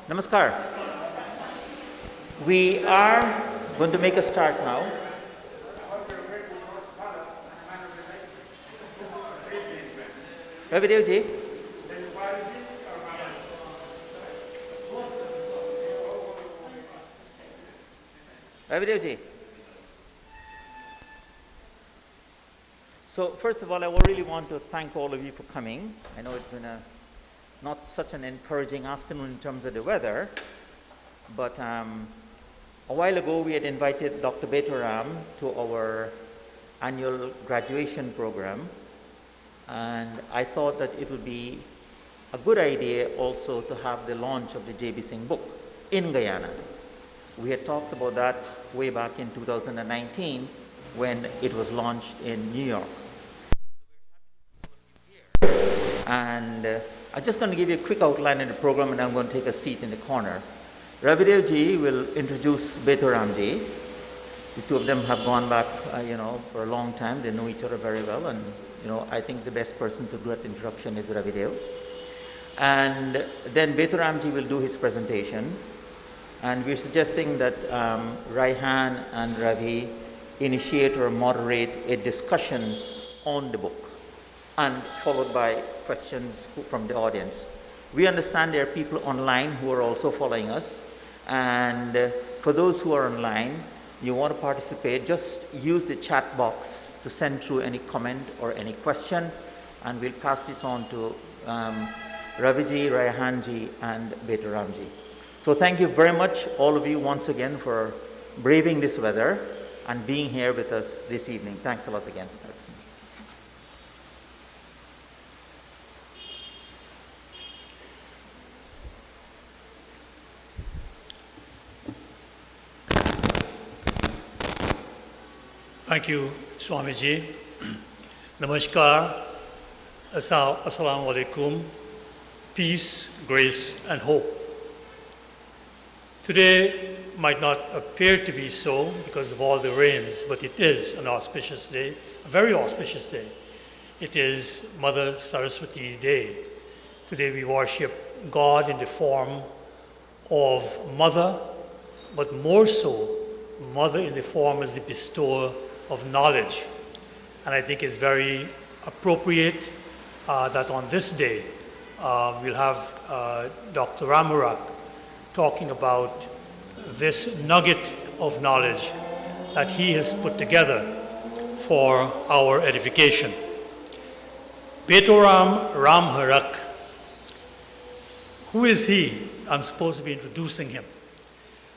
Namaskar. We are going to make a start now. Ravidev ji. Ravidev ji. So first of all, I really want to thank all of you for coming. I know it's been not such an encouraging afternoon in terms of the weather, but a while ago we had invited Dr. Betoram to our annual graduation program, and I thought that it would be a good idea also to have the launch of the J.B. Singh book in Guyana. We had talked about that way back in 2019 when it was launched in New York. And I'm just going to give you a quick outline of the program, and I'm going to take a seat in the corner. Ravidev ji will introduce Betoram ji. The two of them have gone back, for a long time. They know each other very well, and I think the best person to do that introduction is Ravidev. And then Betoram ji will do his presentation, and we're suggesting that Raihan and Ravi initiate or moderate a discussion on the book, and followed by questions from the audience. We understand there are people online who are also following us, and for those who are online, you want to participate, just use the chat box to send through any comment or any question, and we'll pass this on to Raviji, Raihanji, and Betoramji. So thank you very much, all of you, once again, for braving this weather and being here with us this evening. Thanks a lot again. Thank you, Swamiji. Namaskar. Assalamu alaikum. Peace, grace, and hope. Today might not appear to be so because of all the rains, but it is an auspicious day, a very auspicious day. It is Mother Saraswati Day. Today we worship God in the form of Mother, but more so, Mother in the form as the bestower of knowledge. And I think it's very appropriate that on this day we'll have Dr. Ramarak talking about this nugget of knowledge that he has put together for our edification. Betoram Ramharak. Who is he? I'm supposed to be introducing him.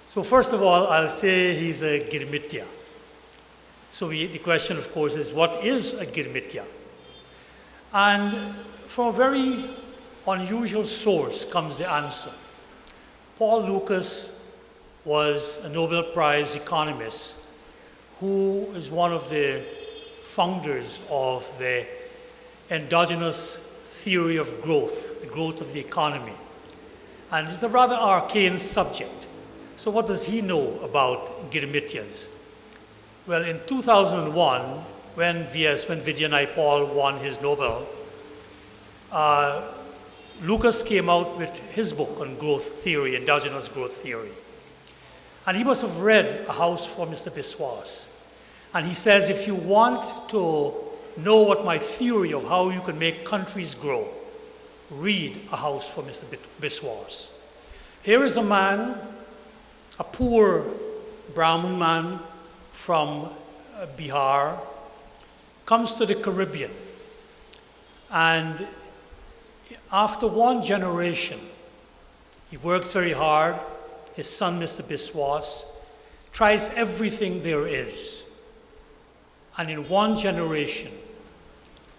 So first of all, I'll say he's a Girmitya. So the question, of course, is what is a Girmitya? And from a very unusual source comes the answer. Paul Lucas was a Nobel Prize economist who is one of the founders of the endogenous theory of growth, the growth of the economy. And it's a rather arcane subject. So what does he know about Girmityas? Well, in 2001, when Vidya Naipaul won his Nobel, Lucas came out with his book on growth theory, endogenous growth theory. And he must have read A House for Mr. Biswas. And he says, if you want to know what my theory of how you can make countries grow, read A House for Mr. Biswas. Here is a man, a poor Brahmin man from Bihar, comes to the Caribbean. And after one generation, he works very hard. His son, Mr. Biswas, tries everything there is. And in one generation,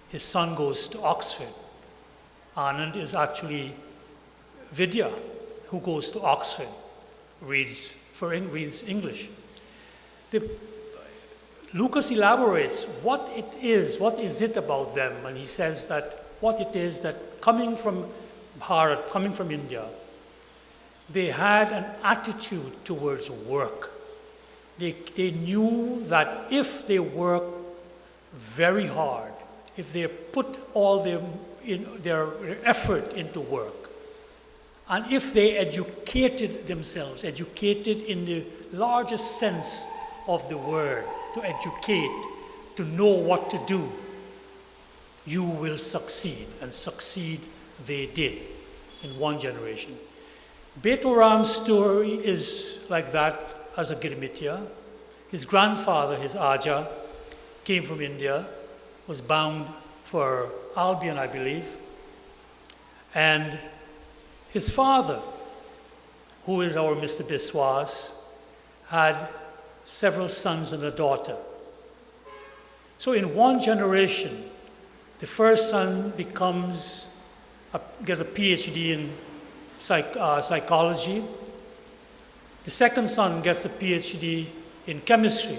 his son goes to Oxford. Anand is actually Vidya, who goes to Oxford, reads English. Lucas elaborates what is it about them, and he says that what it is that coming from Bharat, coming from India, they had an attitude towards work. They knew that if they work very hard, if they put all their effort into work, And if they educated themselves, educated in the largest sense of the word, to educate, to know what to do, you will succeed. And succeed they did in one generation. Beto Ram's story is like that as a Girmitya. His grandfather, his Aja, came from India, was bound for Albion, I believe. And his father, who is our Mr. Biswas, had several sons and a daughter. So in one generation, the first son gets a PhD in psychology. The second son gets a PhD in chemistry,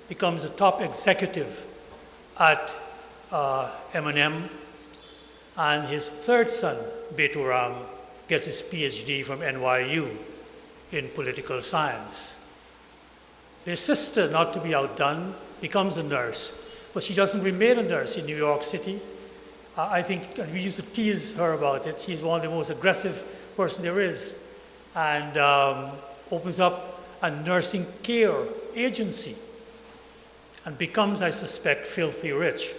becomes a top executive at M&M. And his third son, Beto Ram, gets his PhD from NYU in political science. Their sister, not to be outdone, becomes a nurse, but she doesn't remain a nurse in New York City. I think, and we used to tease her about it, she's one of the most aggressive person there is, and opens up a nursing care agency and becomes, I suspect, filthy rich.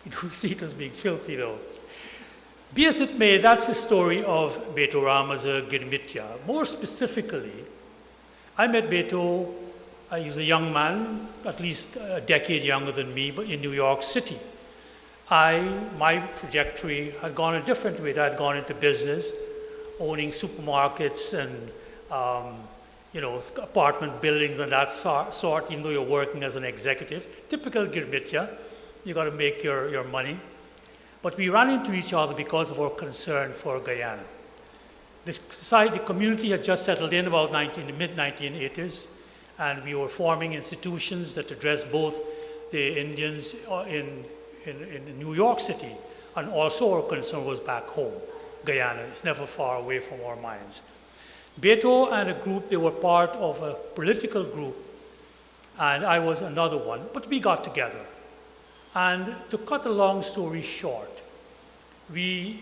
We don't see it as being filthy, though. Be as it may, that's the story of Beto Ram as a Girmitya. More specifically, I met Beto, he was a young man, at least a decade younger than me, but in New York City. My trajectory had gone a different way. I had gone into business, owning supermarkets and apartment buildings and that sort, even though you're working as an executive. Typical Girmitya, you got to make your money. But we ran into each other because of our concern for Guyana. The community had just settled in about the mid-1980s, and we were forming institutions that addressed both the Indians in New York City, and also our concern was back home, Guyana. It's never far away from our minds. Beto and a group, they were part of a political group, and I was another one, but we got together. And to cut a long story short, we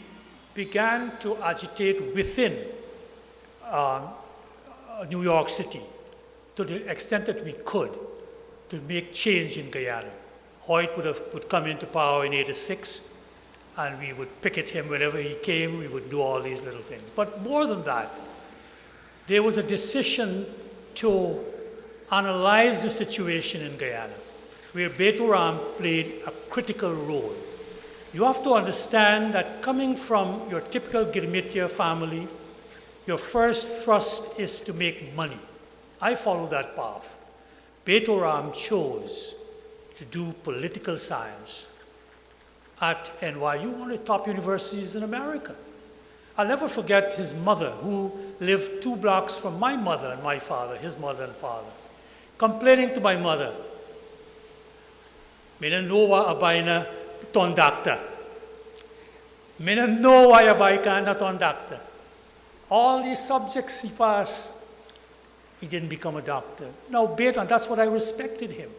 began to agitate within New York City to the extent that we could to make change in Guyana. Hoyt would come into power in '86, and we would picket him whenever he came. We would do all these little things. But more than that, there was a decision to analyze the situation in Guyana, where Beto Ram played a critical role. You have to understand that coming from your typical Girmitya family, your first thrust is to make money. I followed that path. Beto Ram chose to do political science at NYU, one of the top universities in America. I'll never forget his mother, who lived 2 blocks from my mother and my father, his mother and father, complaining to my mother, "Mina know wa abay na ton doctor. Mina know wa abay ka na ton doctor." All these subjects he passed, he didn't become a doctor. Now, Beto, and that's what I respected him.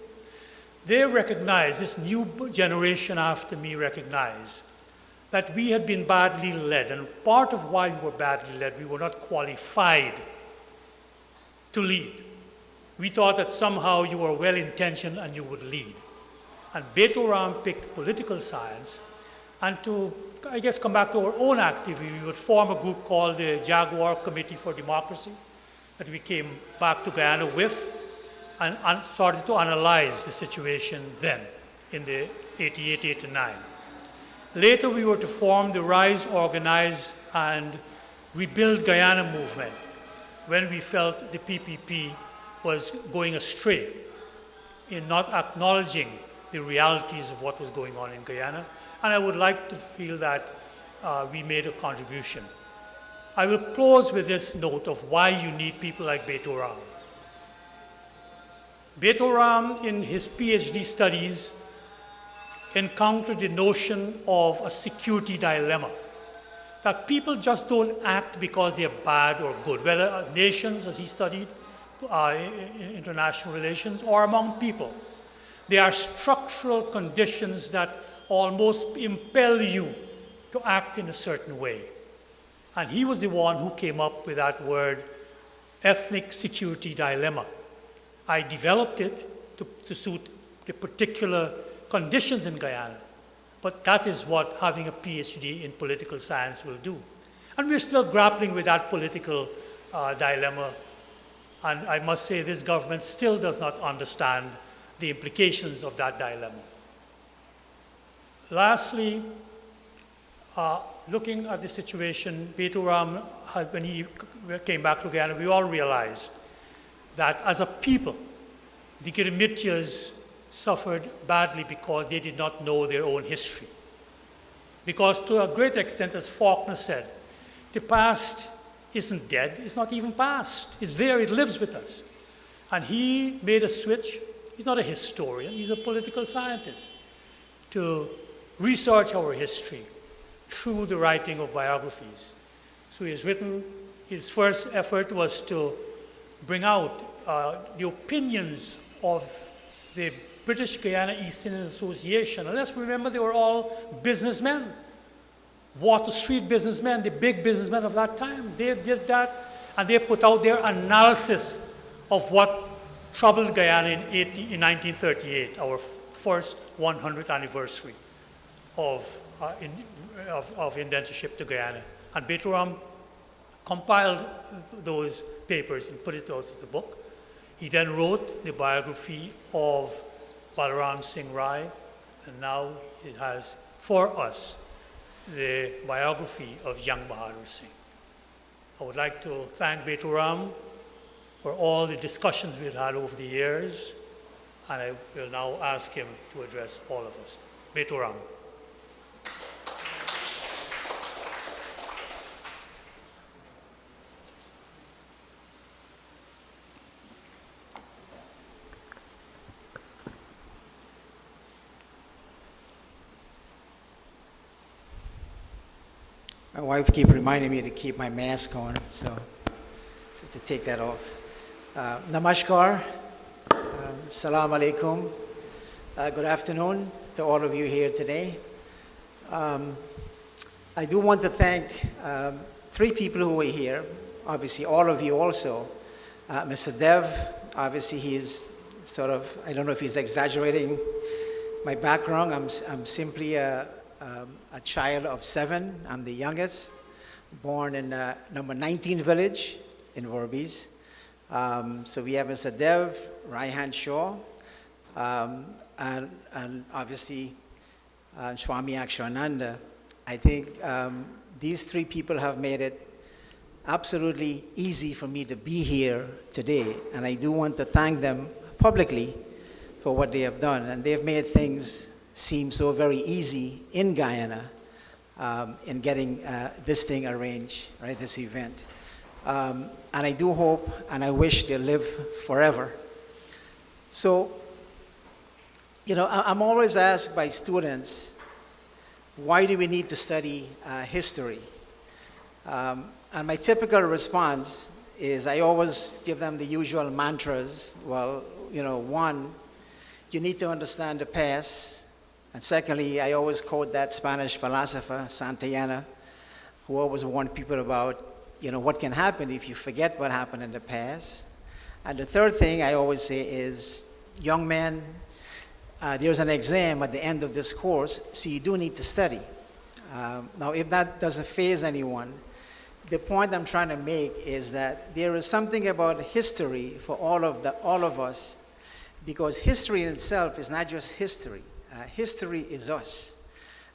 They recognized, this new generation after me recognized, that we had been badly led. And part of why we were badly led, we were not qualified to lead. We thought that somehow you were well-intentioned and you would lead. And Beto Ram picked political science. And to, I guess, come back to our own activity, we would form a group called the Jaguar Committee for Democracy that we came back to Guyana with, and started to analyze the situation then, in the '88, '89. Later, we were to form the Rise, Organize, and Rebuild Guyana movement when we felt the PPP was going astray in not acknowledging the realities of what was going on in Guyana. And I would like to feel that we made a contribution. I will close with this note of why you need people like Beto Ram. Beto Ram, in his PhD studies, encountered the notion of a security dilemma, that people just don't act because they're bad or good, whether nations, as he studied, international relations, or among people. There are structural conditions that almost impel you to act in a certain way. And he was the one who came up with that word, ethnic security dilemma. I developed it to suit the particular conditions in Guyana, but that is what having a PhD in political science will do. And we're still grappling with that political dilemma. And I must say this government still does not understand the implications of that dilemma. Lastly, looking at the situation, Betoram, when he came back to Guyana, we all realized that as a people, the Kirimitias suffered badly because they did not know their own history. Because to a great extent, as Faulkner said, the past isn't dead, it's not even past. It's there, it lives with us. And he made a switch. He's not a historian, he's a political scientist, to research our history through the writing of biographies. So he has written, his first effort was to bring out the opinions of the British Guyana East Indian Association. And let's remember they were all businessmen, Water Street businessmen, the big businessmen of that time. They did that, and they put out their analysis of what troubled Guyana in 1938, our first 100th anniversary of indentureship to Guyana. And Betoram compiled those papers and put it out as a book. He then wrote the biography of Balaram Singh Rai, and now it has for us the biography of Jung Bahadur Singh. I would like to thank Betoram for all the discussions we've had over the years, and I will now ask him to address all of us. Betoram. My wife keeps reminding me to keep my mask on, so I have to take that off. Namaskar, Salam Alaikum. Good afternoon to all of you here today. I do want to thank three people who were here, obviously all of you also. Mr. Dev, obviously he is sort of, I don't know if he's exaggerating my background. I'm simply a child of 7. I'm the youngest, born in number 19 village in Vorbis. So we have Mr. Dev, Raihan Shaw, and obviously Swami Aksharananda. I think these three people have made it absolutely easy for me to be here today, and I do want to thank them publicly for what they have done, and they've made things seem so very easy in Guyana in getting this thing arranged, right, this event. And I do hope and I wish they live forever. So, you know, I'm always asked by students, why do we need to study history? And my typical response is I always give them the usual mantras. Well, you know, one, you need to understand the past. And secondly, I always quote that Spanish philosopher, Santayana, who always warned people about, you know, what can happen if you forget what happened in the past. And the third thing I always say is, young man, there's an exam at the end of this course, so you do need to study. Now, if that doesn't faze anyone, the point I'm trying to make is that there is something about history for all of us, because history in itself is not just history. History is us.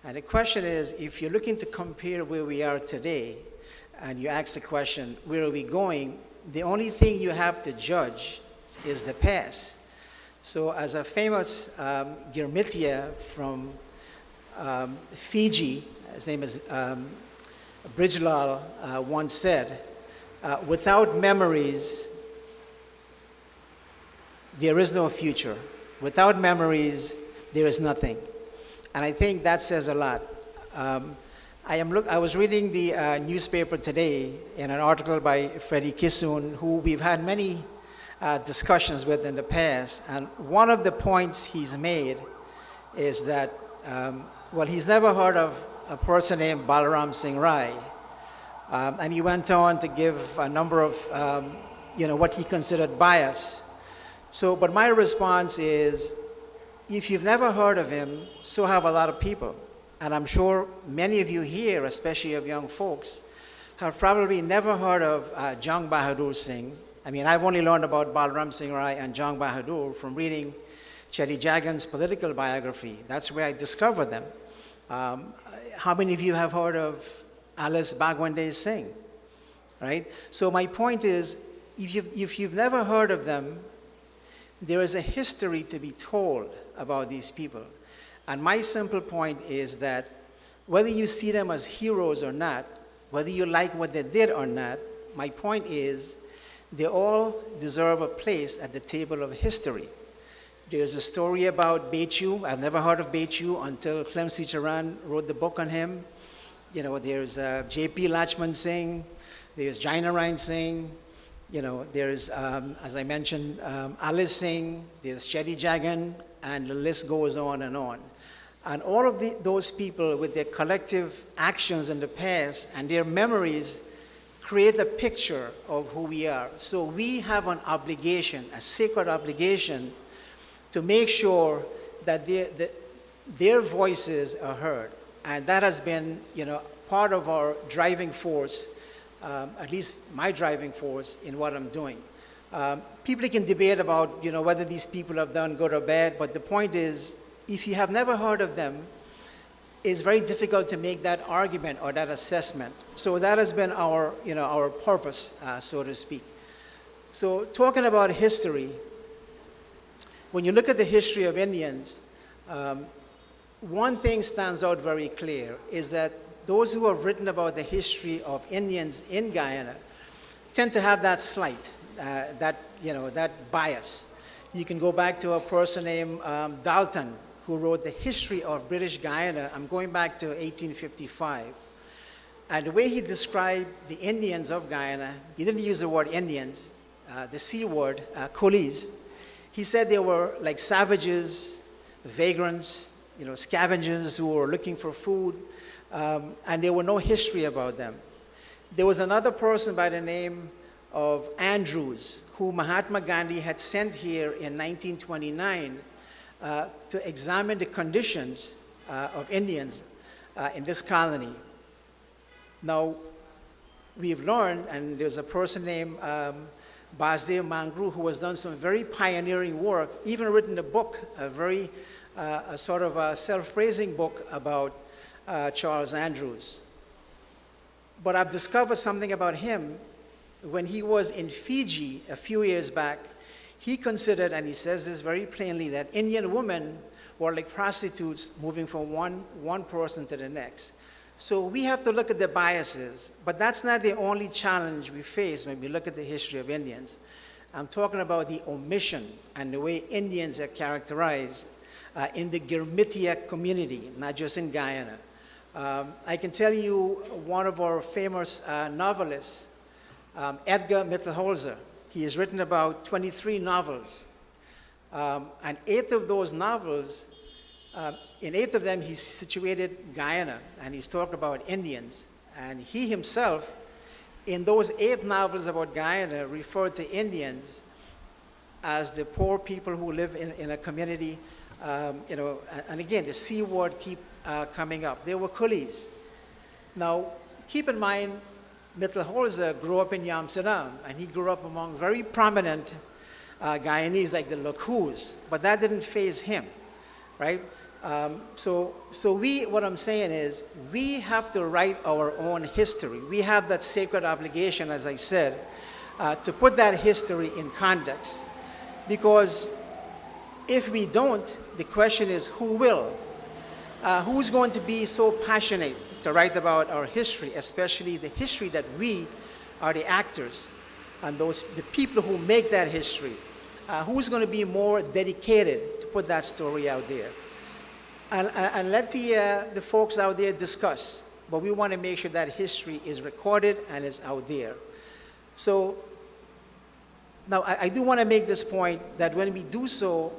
And the question is, if you're looking to compare where we are today, and you ask the question, where are we going? The only thing you have to judge is the past. So as a famous Girmitia from Fiji, his name is Brijlal, once said, without memories, there is no future. Without memories, there is nothing. And I think that says a lot. I was reading the newspaper today in an article by Freddie Kissoon, who we've had many discussions with in the past. And one of the points he's made is that, well, he's never heard of a person named Balaram Singh Rai, And he went on to give a number of, what he considered bias. So, but my response is, if you've never heard of him, so have a lot of people. And I'm sure many of you here, especially of young folks, have probably never heard of Jung Bahadur Singh. I mean, I've only learned about Balram Singh Rai and Jung Bahadur from reading Chetty Jagan's political biography. That's where I discovered them. How many of you have heard of Alice Bagwande Singh, right? So my point is, if you've never heard of them, there is a history to be told about these people. And my simple point is that whether you see them as heroes or not, whether you like what they did or not, my point is they all deserve a place at the table of history. There's a story about Bechu. I've never heard of Bechu until Clem Charan wrote the book on him. There's J.P. Lachman Singh, there's Jainarayan Singh, there's, as I mentioned, Alice Singh, there's Chetty Jagan, and the list goes on and on. And all of those people with their collective actions in the past and their memories create a picture of who we are. So we have an obligation, a sacred obligation, to make sure that their voices are heard. And that has been, part of our driving force, at least my driving force in what I'm doing. People can debate about, whether these people have done good or bad, but the point is, if you have never heard of them, it's very difficult to make that argument or that assessment. So that has been our, our purpose, so to speak. So talking about history, when you look at the history of Indians, one thing stands out very clear is that those who have written about the history of Indians in Guyana tend to have that slight, that bias. You can go back to a person named Dalton, who wrote the history of British Guyana. I'm going back to 1855. And the way he described the Indians of Guyana, he didn't use the word Indians, the C word, coolies. He said they were like savages, vagrants, scavengers who were looking for food, and there were no history about them. There was another person by the name of Andrews, who Mahatma Gandhi had sent here in 1929 to examine the conditions of Indians in this colony. Now, we've learned, and there's a person named Basdev Mangru who has done some very pioneering work, even written a book, a sort of a self-praising book about Charles Andrews. But I've discovered something about him. When he was in Fiji a few years back, he considered, and he says this very plainly, that Indian women were like prostitutes moving from one person to the next. So we have to look at the biases, but that's not the only challenge we face when we look at the history of Indians. I'm talking about the omission and the way Indians are characterized in the Girmitiak community, not just in Guyana. I can tell you one of our famous novelists, Edgar Mittelholzer. He has written about 23 novels. And 8 of those novels, in 8 of them, he's situated Guyana, and he's talked about Indians. And he himself, in those 8 novels about Guyana, referred to Indians as the poor people who live in a community, and again, the C word keep coming up. They were coolies. Now, keep in mind, Mittelholzer grew up in Amsterdam, and he grew up among very prominent Guyanese like the Lacous, but that didn't faze him, right? So what I'm saying is, we have to write our own history. We have that sacred obligation, as I said, to put that history in context. Because if we don't, the question is, who will? Who's going to be so passionate to write about our history, especially the history that we are the actors and the people who make that history? Who's going to be more dedicated to put that story out there? And let the folks out there discuss, but we want to make sure that history is recorded and is out there. So now I do want to make this point that when we do so,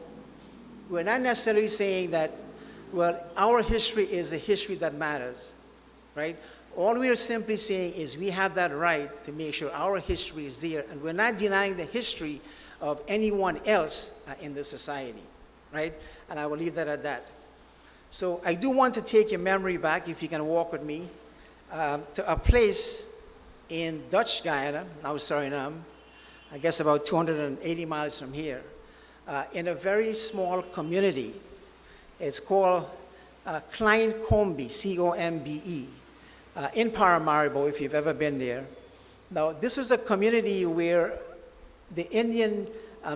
we're not necessarily saying that, well, our history is the history that matters, right? All we are simply saying is we have that right to make sure our history is there, and we're not denying the history of anyone else in the society, right? And I will leave that at that. So I do want to take your memory back, if you can walk with me, to a place in Dutch Guyana, now Suriname, I guess about 280 miles from here, in a very small community. It's called Klein Combe, C-O-M-B-E, in Paramaribo, if you've ever been there. Now, this was a community where the Indian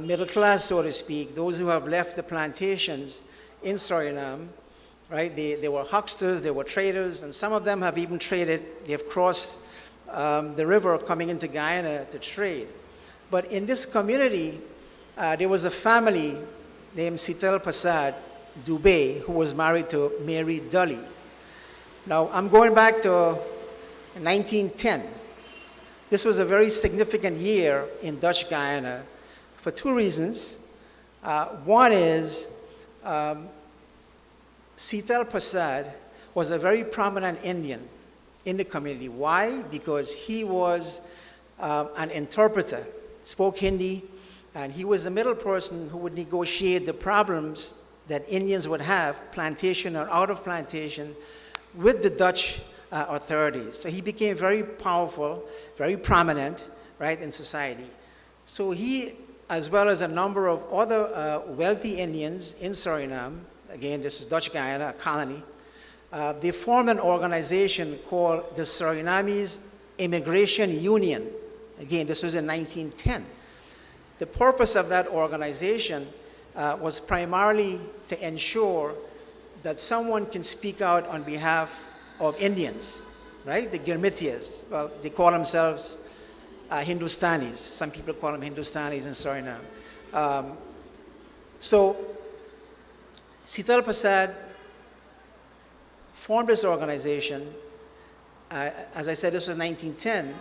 middle class, so to speak, those who have left the plantations in Suriname, right? They were hucksters, they were traders, and some of them have even traded. They've crossed the river coming into Guyana to trade. But in this community, there was a family named Sitel Pasad Dubé, who was married to Mary Dully. Now, I'm going back to 1910. This was a very significant year in Dutch Guyana for two reasons. One is Sitel Pasad was a very prominent Indian in the community. Why? Because he was an interpreter, spoke Hindi, and he was the middle person who would negotiate the problems that Indians would have, plantation or out of plantation, with the Dutch authorities. So he became very powerful, very prominent, right, in society. So he, as well as a number of other wealthy Indians in Suriname, again, this is Dutch Guyana, a colony, they formed an organization called the Surinamese Immigration Union. Again, this was in 1910. The purpose of that organization was primarily to ensure that someone can speak out on behalf of Indians, right? The Girmitias. Well, they call themselves Hindustanis. Some people call them Hindustanis in Suriname. So Sitel Pasad formed this organization. As I said, this was 1910.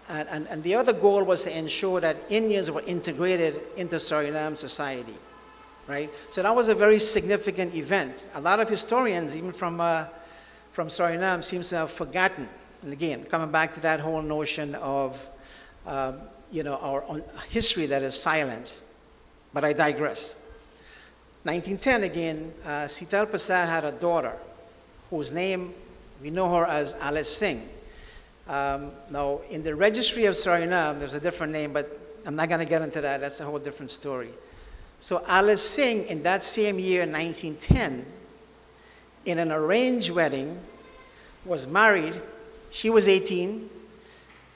And the other goal was to ensure that Indians were integrated into Suriname society, right? So that was a very significant event. A lot of historians, even from Suriname, seems to have forgotten. And again, coming back to that whole notion of, our own history that is silenced. But I digress. 1910 again, Sitel Pasad had a daughter whose name, we know her as Alice Singh. Now, in the registry of Suriname, there's a different name, but I'm not going to get into that. That's a whole different story. So Alice Singh, in that same year, 1910, in an arranged wedding, was married. She was 18.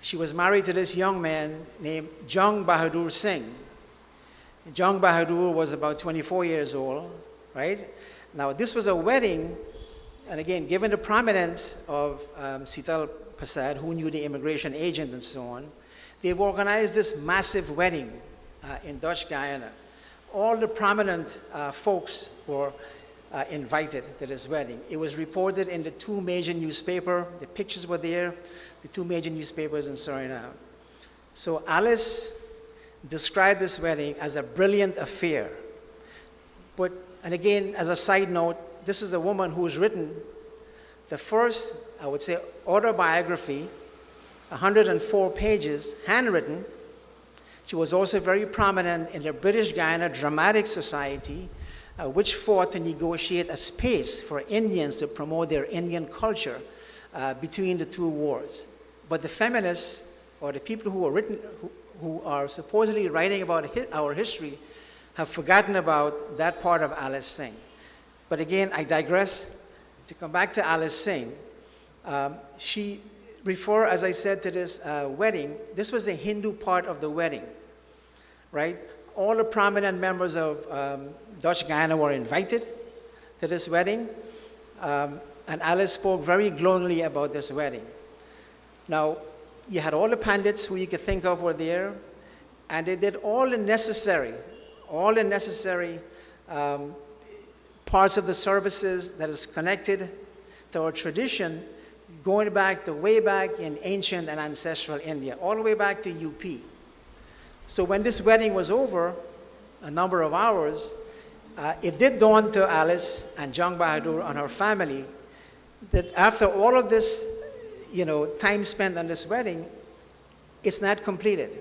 She was married to this young man named Jung Bahadur Singh. Jung Bahadur was about 24 years old, right? Now, this was a wedding, and again, given the prominence of Sitel Pasad, who knew the immigration agent and so on, they've organized this massive wedding in Dutch Guyana. All the prominent folks were invited to this wedding. It was reported in the two major newspapers. The pictures were there, the two major newspapers in Suriname. So Alice described this wedding as a brilliant affair. But, and again, as a side note, this is a woman who's written the first, I would say, autobiography, 104 pages, handwritten. She was also very prominent in the British Guyana Dramatic Society, which fought to negotiate a space for Indians to promote their Indian culture between the two wars. But the feminists, or the people who are supposedly writing about our history, have forgotten about that part of Alice Singh. But again, I digress. To come back to Alice Singh, she referred, as I said, to this wedding. This was the Hindu part of the wedding, right? All the prominent members of Dutch Guyana were invited to this wedding, and Alice spoke very glowingly about this wedding. Now, you had all the pandits who you could think of were there, and they did all the necessary parts of the services that is connected to our tradition, going back to way back in ancient and ancestral India, all the way back to UP. So when this wedding was over, a number of hours, it did dawn to Alice and Jung Bahadur and her family that after all of this, time spent on this wedding, it's not completed.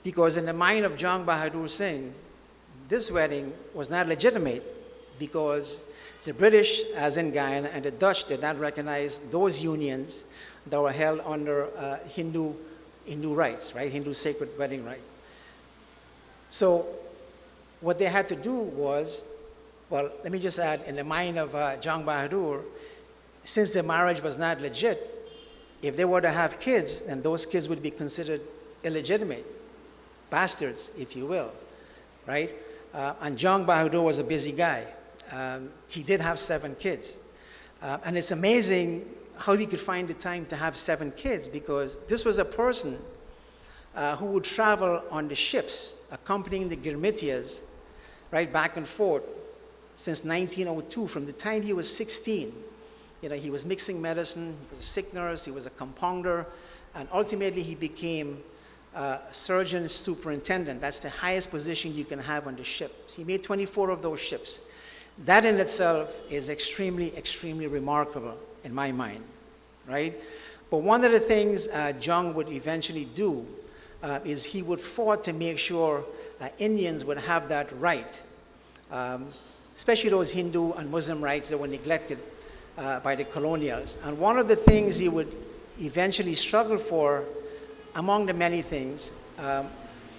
Because in the mind of Jung Bahadur Singh, this wedding was not legitimate because the British, as in Guyana, and the Dutch did not recognize those unions that were held under Hindu rites, right? Hindu sacred wedding rite. So what they had to do was, well, let me just add, in the mind of Jung Bahadur, since the marriage was not legit, if they were to have kids, then those kids would be considered illegitimate, bastards, if you will, right? And Jung Bahadur was a busy guy. He did have 7 kids. And it's amazing how he could find the time to have 7 kids, because this was a person who would travel on the ships, accompanying the Girmitias, right, back and forth, since 1902, from the time he was 16. He was mixing medicine, he was a sick nurse, he was a compounder, and ultimately he became surgeon superintendent. That's the highest position you can have on the ship. So he made 24 of those ships. That in itself is extremely, extremely remarkable in my mind, right? But one of the things Jung would eventually do is he would fight to make sure Indians would have that right, especially those Hindu and Muslim rights that were neglected by the colonials. And one of the things he would eventually struggle for, among the many things,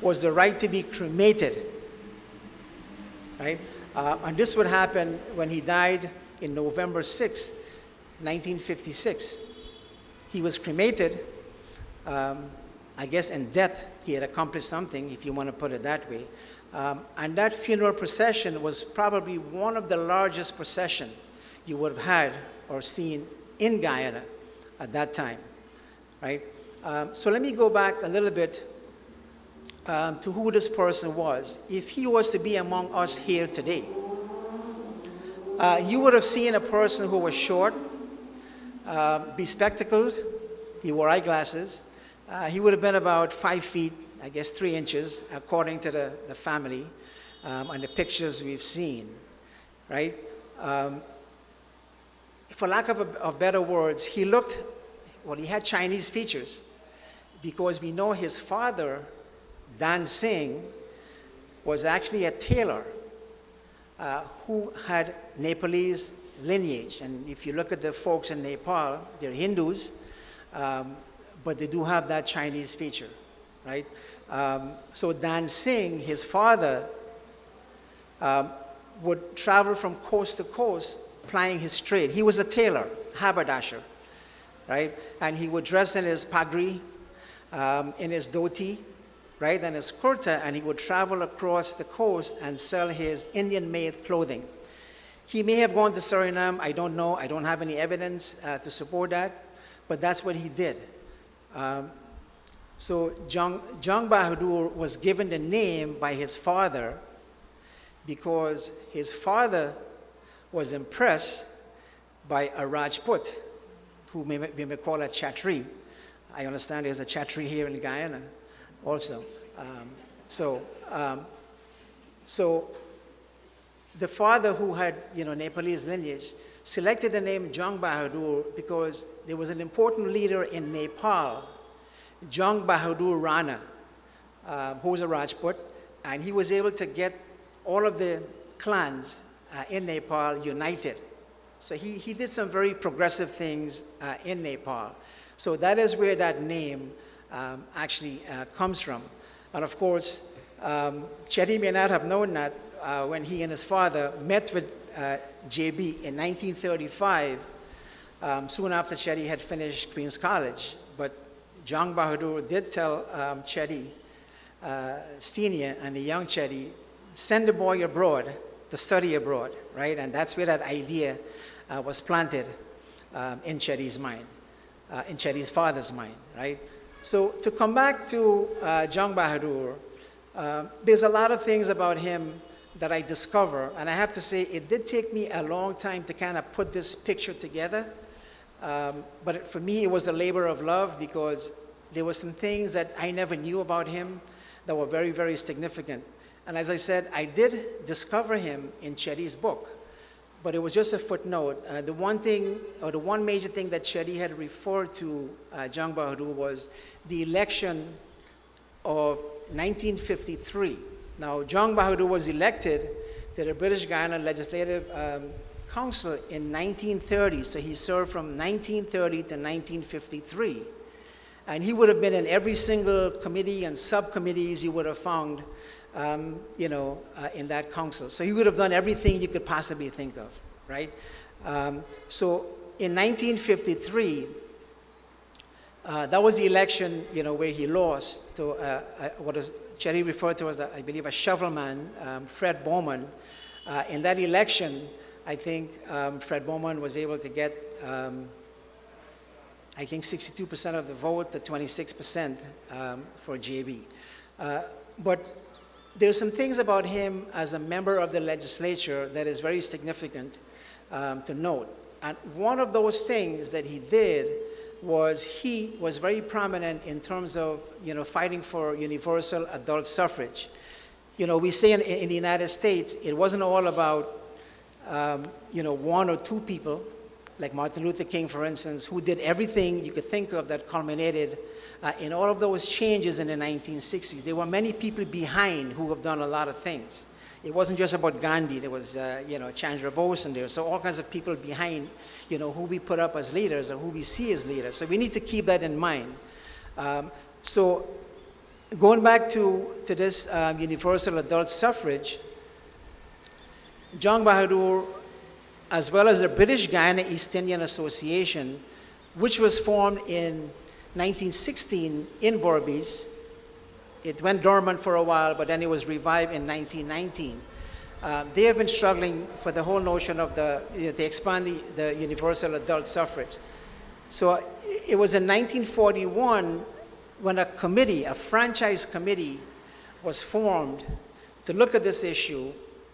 was the right to be cremated, right? And this would happen when he died in November 6, 1956. He was cremated. I guess in death he had accomplished something, if you want to put it that way. And that funeral procession was probably one of the largest processions you would have had or seen in Guyana at that time, right? So let me go back a little bit to who this person was. If he was to be among us here today, you would have seen a person who was short, bespectacled, he wore eyeglasses. He would have been about 5 feet, I guess 3 inches, according to the family and the pictures we've seen, right? For lack of better words, he had Chinese features, because we know his father, Dan Singh, was actually a tailor who had Nepalese lineage. And if you look at the folks in Nepal, they're Hindus, but they do have that Chinese feature, right? So Dan Singh, his father, would travel from coast to coast plying his trade. He was a tailor, haberdasher, right? And he would dress in his pagri, in his dhoti, right, and his kurta, and he would travel across the coast and sell his Indian-made clothing. He may have gone to Suriname, I don't know, I don't have any evidence to support that, but that's what he did. So Jung Bahadur was given the name by his father because his father was impressed by a Rajput, who we may call a Chatri. I understand there's a Chatri here in Guyana also. So the father, who had Nepalese lineage, selected the name Jung Bahadur because there was an important leader in Nepal, Jung Bahadur Rana, who was a Rajput, and he was able to get all of the clans in Nepal united. So he did some very progressive things in Nepal. So that is where that name actually comes from. And of course, Chetty may not have known that when he and his father met with JB in 1935, soon after Chetty had finished Queen's College. But Jung Bahadur did tell Chetty Senior and the young Chetty, send the boy abroad to study abroad, right? And that's where that idea was planted in Chetty's mind, in Chetty's father's mind, right? So to come back to Jung Bahadur, there's a lot of things about him that I discover, and I have to say it did take me a long time to kind of put this picture together, but for me it was a labor of love because there were some things that I never knew about him that were very, very significant. And as I said, I did discover him in Chetty's book. but it was just a footnote. The one thing, or the one major thing that Chetty had referred to Jung Bahadur was the election of 1953. Now, Jung Bahadur was elected to the British Guyana Legislative Council in 1930, so he served from 1930 to 1953. And he would have been in every single committee and subcommittees you would have found, in that council. So he would have done everything you could possibly think of, right? So in 1953, that was the election, where he lost to what is Chetty referred to as, I believe, a shovelman, Fred Bowman. In that election, I think Fred Bowman was able to get, 62% of the vote to 26% for JB. But there's some things about him as a member of the legislature that is very significant to note. And one of those things that he did was he was very prominent in terms of, fighting for universal adult suffrage. We say in the United States, it wasn't all about, one or two people, like Martin Luther King, for instance, who did everything you could think of that culminated in all of those changes in the 1960s. There were many people behind who have done a lot of things. It wasn't just about Gandhi. There was, Chandra Bose in there. So all kinds of people behind, who we put up as leaders or who we see as leaders. So we need to keep that in mind. So going back to this universal adult suffrage, Jung Bahadur, as well as the British Guyana East Indian Association, which was formed in 1916 in Berbice. It went dormant for a while, but then it was revived in 1919. They have been struggling for the whole notion of to expand the universal adult suffrage. So it was in 1941 when a franchise committee was formed to look at this issue.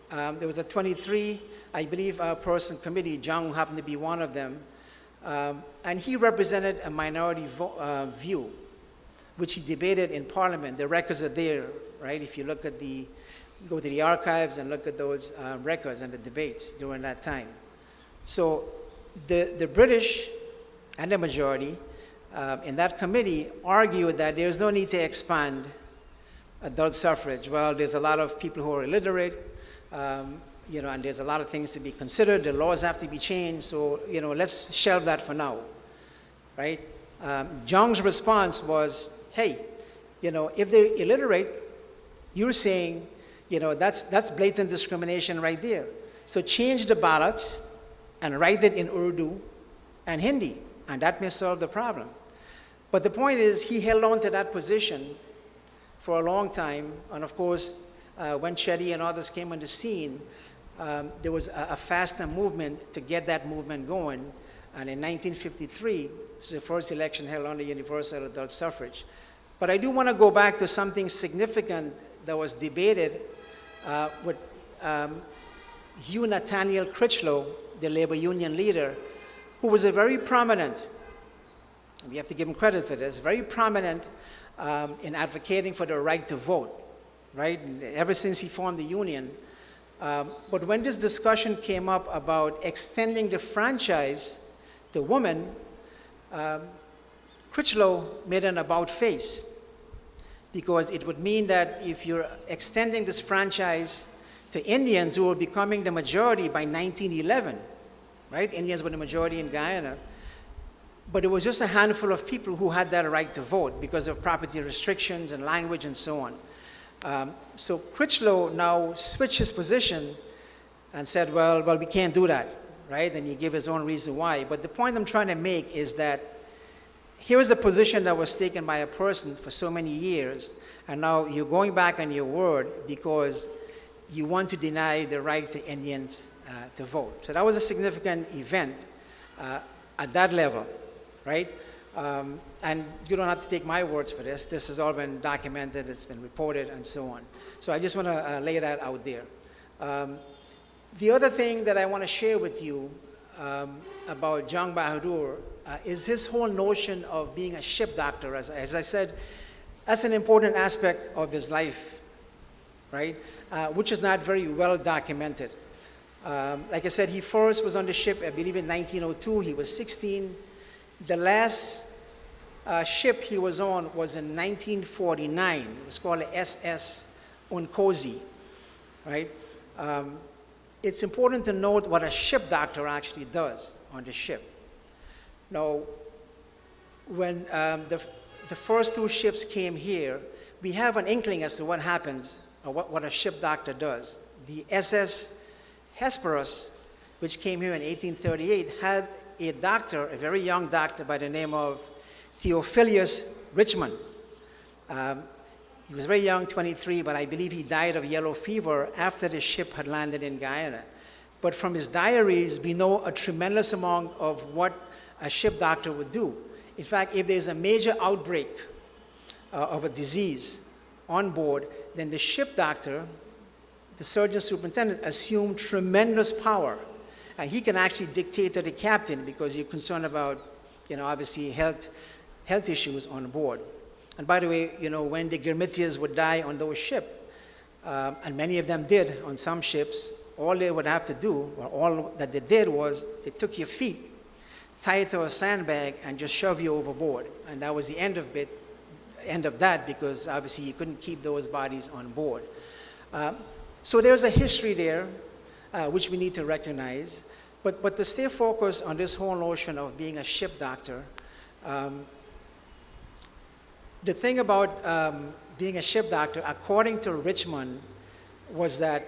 There was a 23, I believe, person committee. Jung happened to be one of them. And he represented a minority view, which he debated in Parliament. The records are there, right? If you go to the archives and look at those records and the debates during that time. So the British and the majority in that committee argued that there's no need to expand adult suffrage. Well, there's a lot of people who are illiterate, and there's a lot of things to be considered. The laws have to be changed, so, let's shelve that for now, right? Jung's response was, hey, if they're illiterate, you're saying, that's blatant discrimination right there. So change the ballots and write it in Urdu and Hindi, and that may solve the problem. But the point is, he held on to that position for a long time, and of course, when Chetty and others came on the scene, there was a faster movement to get that movement going. And in 1953, it was the first election held on the universal adult suffrage. But I do want to go back to something significant that was debated with Hugh Nathaniel Critchlow, the labor union leader, who was a very prominent, and we have to give him credit for this, very prominent in advocating for the right to vote, right? Ever since he formed the union. But when this discussion came up about extending the franchise to women, Critchlow made an about face, because it would mean that if you're extending this franchise to Indians who were becoming the majority by 1911, right? Indians were the majority in Guyana, but it was just a handful of people who had that right to vote because of property restrictions and language and so on. So Critchlow now switched his position and said, well, we can't do that, right? And he gave his own reason why. But the point I'm trying to make is that here's a position that was taken by a person for so many years, and now you're going back on your word because you want to deny the right to Indians to vote. So that was a significant event at that level, right? And you don't have to take my words for this. This has all been documented, it's been reported, and so on. So I just want to lay that out there. The other thing that I want to share with you about Jung Bahadur is his whole notion of being a ship doctor. As I said, that's an important aspect of his life, right? Which is not very well documented. Like I said, he first was on the ship, I believe in 1902. He was 16. The last ship he was on was in 1949. It was called the SS Unkozi, right? It's important to note what a ship doctor actually does on the ship. Now, when the first two ships came here, we have an inkling as to what happens, or what a ship doctor does. The SS Hesperus, which came here in 1838, had a doctor, a very young doctor by the name of Theophilus Richmond. He was very young, 23, but I believe he died of yellow fever after the ship had landed in Guyana. But from his diaries, we know a tremendous amount of what a ship doctor would do. In fact, if there's a major outbreak of a disease on board, then the ship doctor, the surgeon superintendent, assumed tremendous power. And he can actually dictate to the captain because you're concerned about, obviously health issues on board. And by the way, when the Gurmitias would die on those ships, and many of them did on some ships, all they would have to do, or all that they did was they took your feet, tie it to a sandbag, and just shove you overboard. And that was the end of that, because obviously you couldn't keep those bodies on board. So there's a history there, which we need to recognize. But to stay focused on this whole notion of being a ship doctor, the thing about being a ship doctor, according to Richmond, was that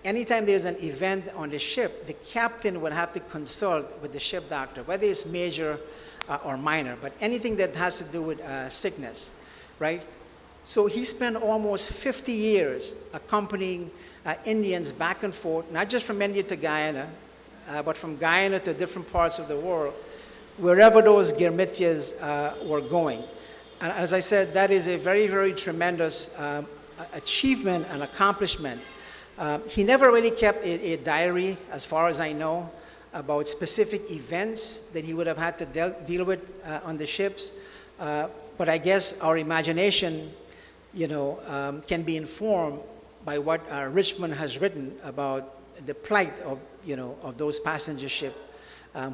anytime there's an event on the ship, the captain would have to consult with the ship doctor, whether it's major or minor, but anything that has to do with sickness, right? So he spent almost 50 years accompanying Indians back and forth, not just from India to Guyana, but from Guyana to different parts of the world, wherever those Gurmitias were going. And as I said, that is a very, very tremendous achievement and accomplishment. He never really kept a diary, as far as I know, about specific events that he would have had to deal with on the ships. But I guess our imagination, can be informed by what Richmond has written about the plight of those passenger ships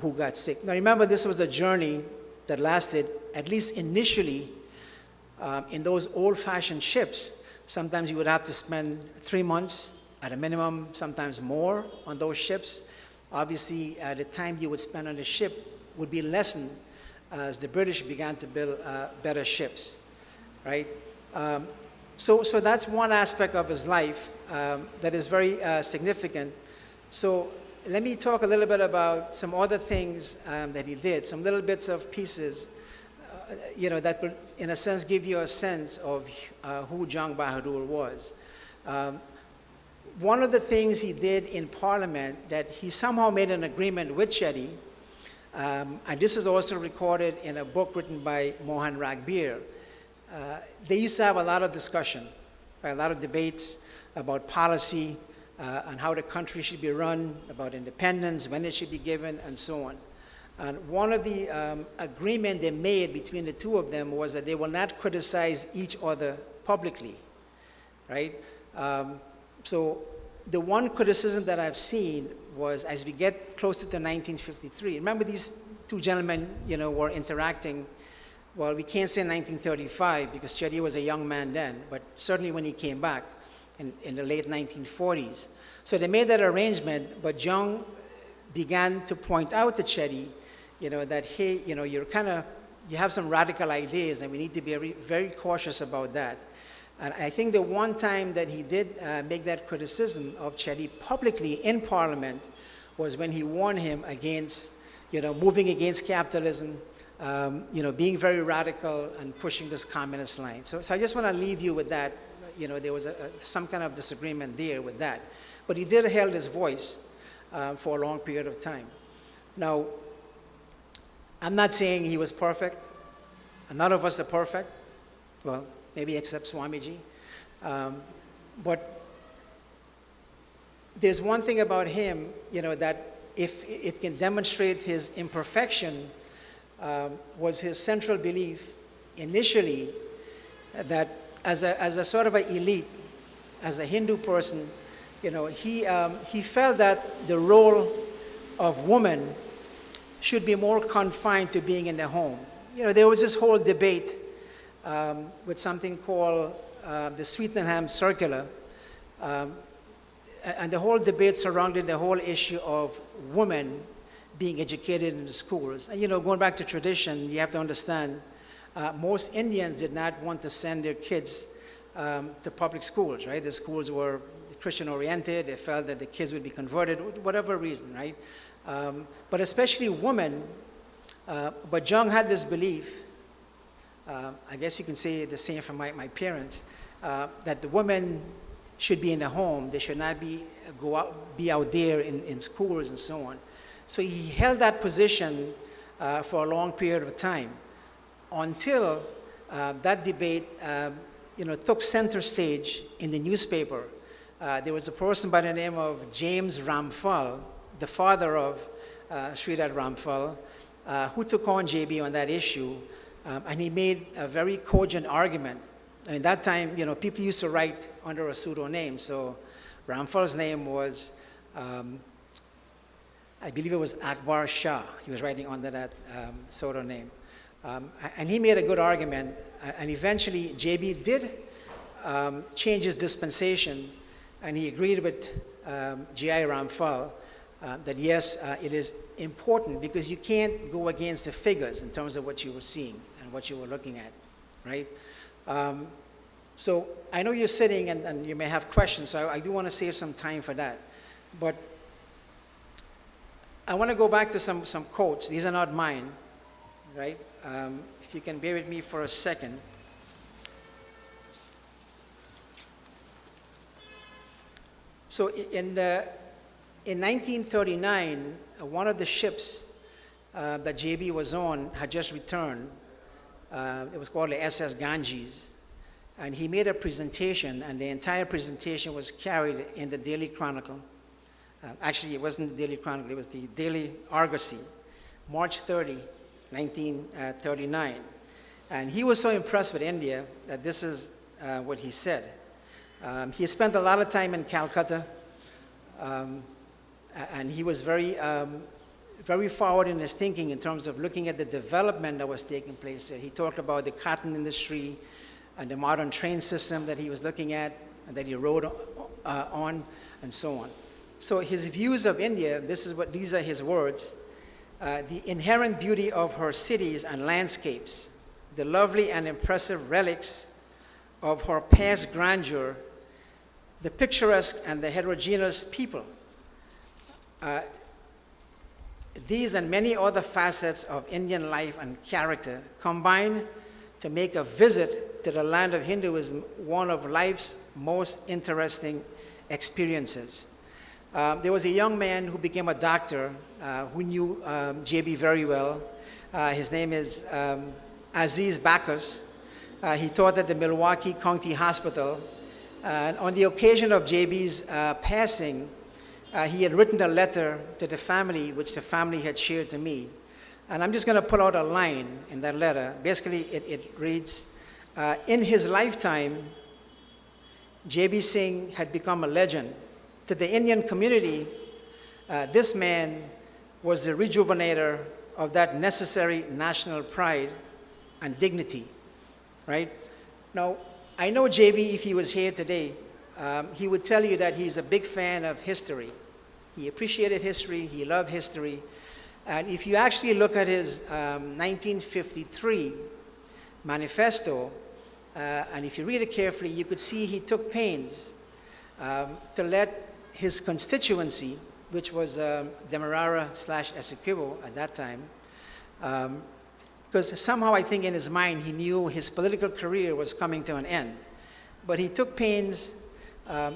who got sick. Now remember, this was a journey that lasted, at least initially, in those old-fashioned ships. Sometimes you would have to spend 3 months at a minimum, sometimes more, on those ships. Obviously, the time you would spend on the ship would be lessened as the British began to build better ships, right? So that's one aspect of his life that is very significant. So let me talk a little bit about some other things that he did, some little bits of pieces, that will, in a sense, give you a sense of who Jung Bahadur was. One of the things he did in Parliament, that he somehow made an agreement with Chetty, and this is also recorded in a book written by Mohan Ragbir. They used to have a lot of discussion, right, a lot of debates about policy and how the country should be run, about independence, when it should be given, and so on. And one of the agreement they made between the two of them was that they will not criticize each other publicly, right? So the one criticism that I've seen was, as we get closer to 1953, remember these two gentlemen, were interacting. Well, we can't say 1935 because Chetty was a young man then, but certainly when he came back in the late 1940s. So they made that arrangement, but Jung began to point out to Chetty, that, hey, you have some radical ideas and we need to be very cautious about that. And I think the one time that he did make that criticism of Chetty publicly in Parliament was when he warned him against, moving against capitalism, being very radical and pushing this communist line. So I just want to leave you with that. There was some kind of disagreement there with that. But he did hold his voice for a long period of time. Now, I'm not saying he was perfect, and none of us are perfect. Well, maybe except Swamiji. But there's one thing about him, that if it can demonstrate his imperfection, was his central belief initially that as a sort of an elite, as a Hindu person, he felt that the role of woman should be more confined to being in the home. There was this whole debate with something called the Sweetenham Circular, and the whole debate surrounded the whole issue of women being educated in the schools. And going back to tradition, you have to understand, most Indians did not want to send their kids to public schools, right? The schools were Christian-oriented. They felt that the kids would be converted, whatever reason, right? But especially women. But Jung had this belief, I guess you can say the same for my parents, that the women should be in the home. They should not be out there in schools and so on. So he held that position for a long period of time until that debate took center stage in the newspaper. There was a person by the name of James Ramphal, the father of Sridhar Ramphal, who took on JB on that issue, and he made a very cogent argument. And at that time, people used to write under a pseudonym. So Ramphal's name was, I believe it was Akbar Shah. He was writing under that pseudonym. And he made a good argument, and eventually JB did change his dispensation, and he agreed with G.I. Ramphal that yes, it is important because you can't go against the figures in terms of what you were seeing and what you were looking at, right? So I know you're sitting and you may have questions, so I do want to save some time for that. But I want to go back to some quotes. These are not mine, right? If you can bear with me for a second. So in 1939, one of the ships that JB was on had just returned. It was called the SS Ganges. And he made a presentation, and the entire presentation was carried in the Daily Chronicle. Actually, it wasn't the Daily Chronicle, it was the Daily Argosy, March 30, 1939. And he was so impressed with India that this is what he said. He spent a lot of time in Calcutta, and he was very forward in his thinking in terms of looking at the development that was taking place there. He talked about the cotton industry and the modern train system that he was looking at and that he rode on, and so on. So his views of India, these are his words: the inherent beauty of her cities and landscapes, the lovely and impressive relics of her past grandeur, the picturesque and the heterogeneous people. These and many other facets of Indian life and character combine to make a visit to the land of Hinduism one of life's most interesting experiences. There was a young man who became a doctor who knew JB very well. His name is Aziz Bacchus. He taught at the Milwaukee County Hospital. And on the occasion of JB's passing, he had written a letter to the family, which the family had shared to me. And I'm just going to pull out a line in that letter. Basically, it reads, in his lifetime, J.B. Singh had become a legend. To the Indian community, this man was the rejuvenator of that necessary national pride and dignity, right? Now, I know J.B., if he was here today, he would tell you that he's a big fan of history. He appreciated history, he loved history. And if you actually look at his 1953 manifesto, and if you read it carefully, you could see he took pains to let his constituency, which was Demerara/Essequibo at that time, because somehow I think in his mind he knew his political career was coming to an end. But he took pains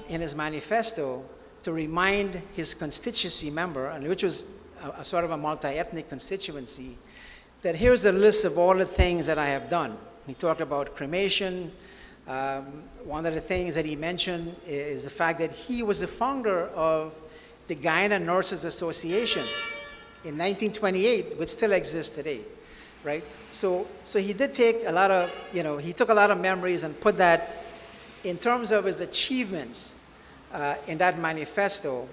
in his manifesto to remind his constituency member, and which was a sort of a multi-ethnic constituency, that here's a list of all the things that I have done. He talked about cremation. One of the things that he mentioned is the fact that he was the founder of the Guyana Nurses Association in 1928, which still exists today, right? So he did take a lot of, he took a lot of memories and put that in terms of his achievements in that manifesto.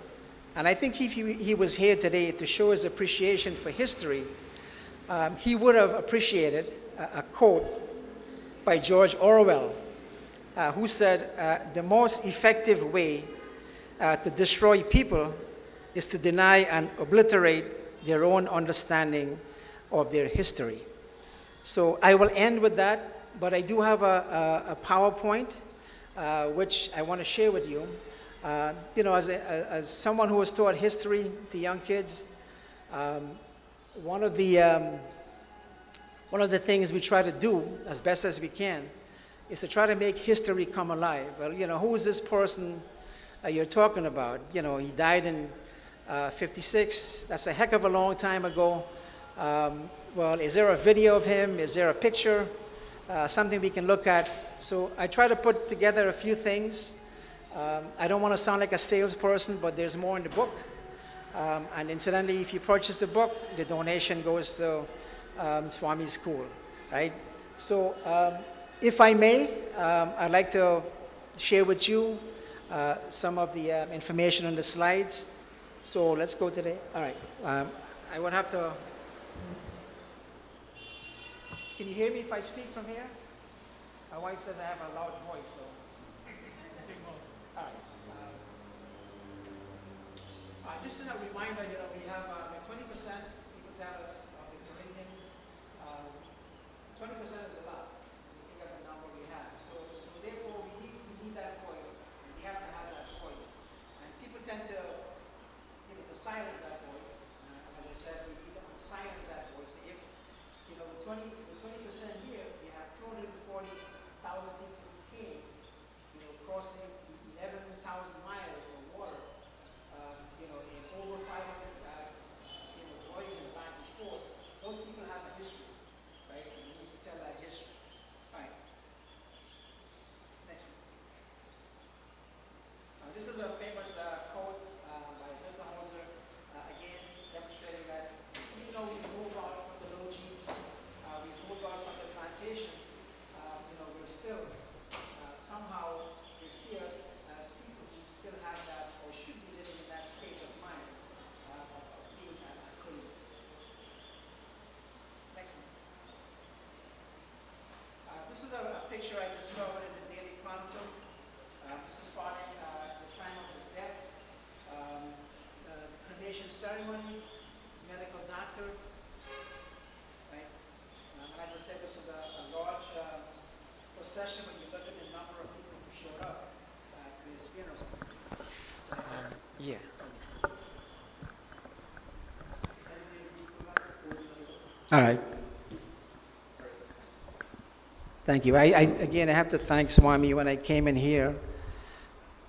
And I think if he was here today to show his appreciation for history, he would have appreciated a quote by George Orwell, who said, the most effective way to destroy people is to deny and obliterate their own understanding of their history. So I will end with that, but I do have a PowerPoint, which I want to share with you. You know, as someone who has taught history to young kids, one of the things we try to do as best as we can is to try to make history come alive. Well, you know, who is this person you're talking about? You know, he died in 56. That's a heck of a long time ago. Well, is there a video of him? Is there a picture? Something we can look at? So I try to put together a few things. I don't want to sound like a salesperson, but there's more in the book. And incidentally, if you purchase the book, the donation goes to Swami's school, right? So if I may, I'd like to share with you some of the information on the slides. So let's go to the, all right. I would have to, can you hear me if I speak from here? My wife says I have a loud voice, so. All right. Just as a reminder, you know, we have 20%, people tell us, of the Caribbean. 20% is a lot. You think of the number we have. So therefore, we need that voice. We have to have that voice. And people tend to, you know, to silence that voice. As I said, we need to silence that voice. If, you know, with 20% here, we have 240,000 people who came, you know, crossing 11,000 miles of water. You know, in over 500 voyages back and forth, those people have a history, right? And we need to tell that history. All right. Next one. This is a famous quote by Hauser, again, demonstrating that even though we move out from the Logi, we move out from the plantation, you know, we're still somehow they see us as people who still have that or should be living in that state of mind of being a Korean. Next one. This is a picture I discovered in the Daily Chronicle. This is following the time of his death. The cremation ceremony, medical doctor. Right? As I said, this is a large procession when you look at the number of people who showed up to his funeral. Yeah. All right. Thank you. Again, I have to thank Swami. When I came in here,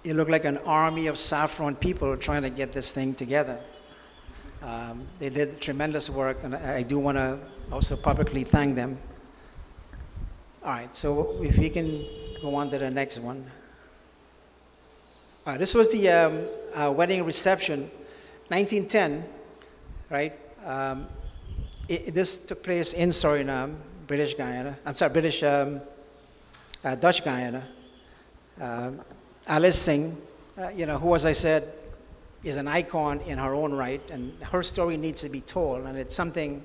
it looked like an army of saffron people trying to get this thing together. They did tremendous work, and I do want to also publicly thank them. All right, so if we can go on to the next one. All right, this was the wedding reception, 1910, right? This took place in Suriname, British Guyana. I'm sorry, Dutch Guyana. Alice Singh, you know, who, as I said, is an icon in her own right, and her story needs to be told, and it's something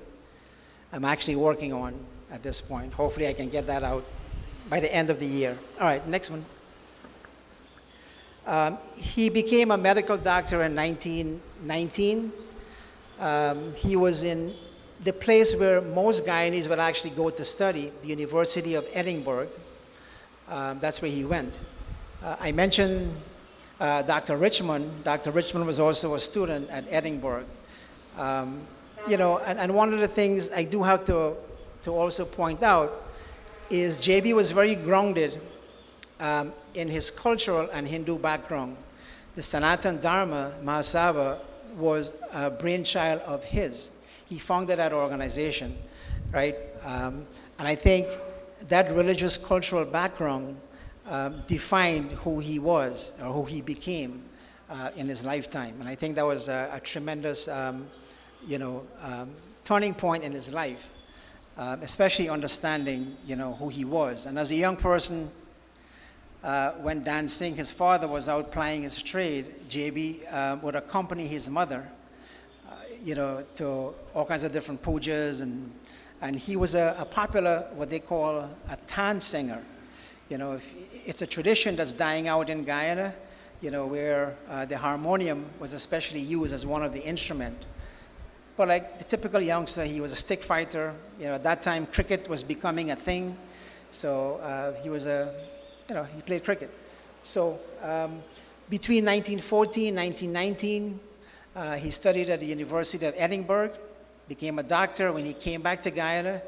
I'm actually working on at this point. Hopefully I can get that out by the end of the year. All right, next one. He became a medical doctor in 1919. He was in the place where most Guyanese would actually go to study, the University of Edinburgh. That's where he went. I mentioned Dr. Richmond. Dr. Richmond was also a student at Edinburgh. You know, and one of the things I do have to also point out is JB was very grounded in his cultural and Hindu background. The Sanatan Dharma Mahasabha was a brainchild of his. He founded that organization, right? And I think that religious cultural background defined who he was or who he became in his lifetime. And I think that was a tremendous, you know, turning point in his life, especially understanding, you know, who he was. And as a young person, when Dan Singh, his father, was out plying his trade, JB would accompany his mother, to all kinds of different pujas, and he was a popular, what they call a tan singer. It's a tradition that's dying out in Guyana, where the harmonium was especially used as one of the instruments. But like the typical youngster, he was a stick fighter. At that time, cricket was becoming a thing. So he played cricket. So between 1914 and 1919, he studied at the University of Edinburgh, became a doctor. When he came back to Guyana,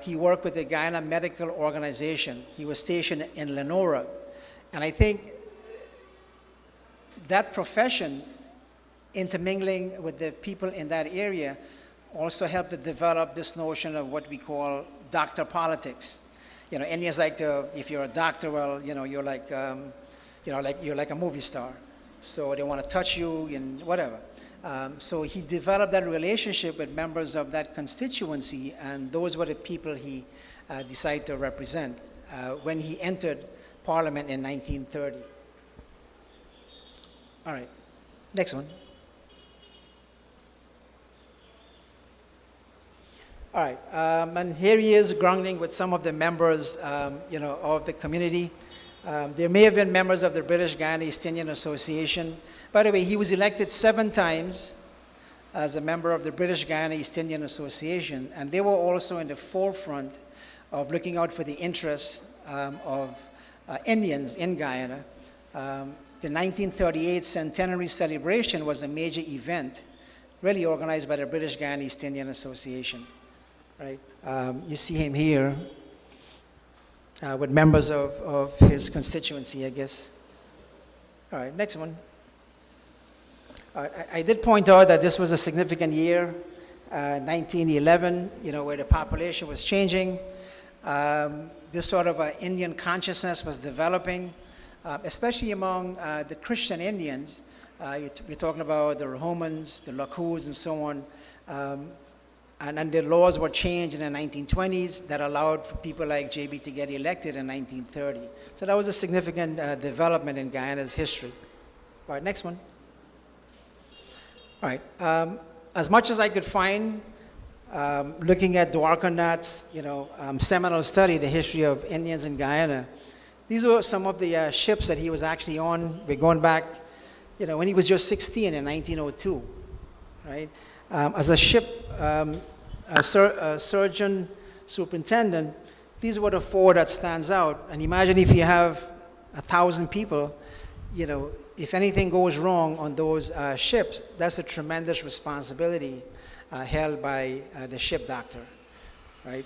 he worked with the Guyana Medical Organization. He was stationed in Lenora. And I think that profession, intermingling with the people in that area, also helped to develop this notion of what we call doctor politics. Indians like to, if you're a doctor, well, you're like a movie star. So they want to touch you and whatever. So he developed that relationship with members of that constituency, and those were the people he decided to represent when he entered Parliament in 1930. All right, next one. All right, and here he is grounding with some of the members, of the community. There may have been members of the British Guyana East Indian Association. By the way, he was elected 7 times as a member of the British Guyana East Indian Association, and they were also in the forefront of looking out for the interests of Indians in Guyana. The 1938 centenary celebration was a major event, really organized by the British Guyana East Indian Association. Right? You see him here with members of his constituency, I guess. All right, next one. I did point out that this was a significant year, 1911, where the population was changing. This sort of Indian consciousness was developing, especially among the Christian Indians. We're talking about the Rahomans, the Lakus, and so on. And then the laws were changed in the 1920s that allowed for people like JB to get elected in 1930. So that was a significant development in Guyana's history. All right, next one. All right, as much as I could find, looking at Dwarkanath's, seminal study, The History of Indians in Guyana, these were some of the ships that he was actually on. We're going back, when he was just 16 in 1902, right? As a ship surgeon superintendent, these were the 4 that stands out. And imagine if you have 1,000 people, if anything goes wrong on those ships, that's a tremendous responsibility held by the ship doctor, right?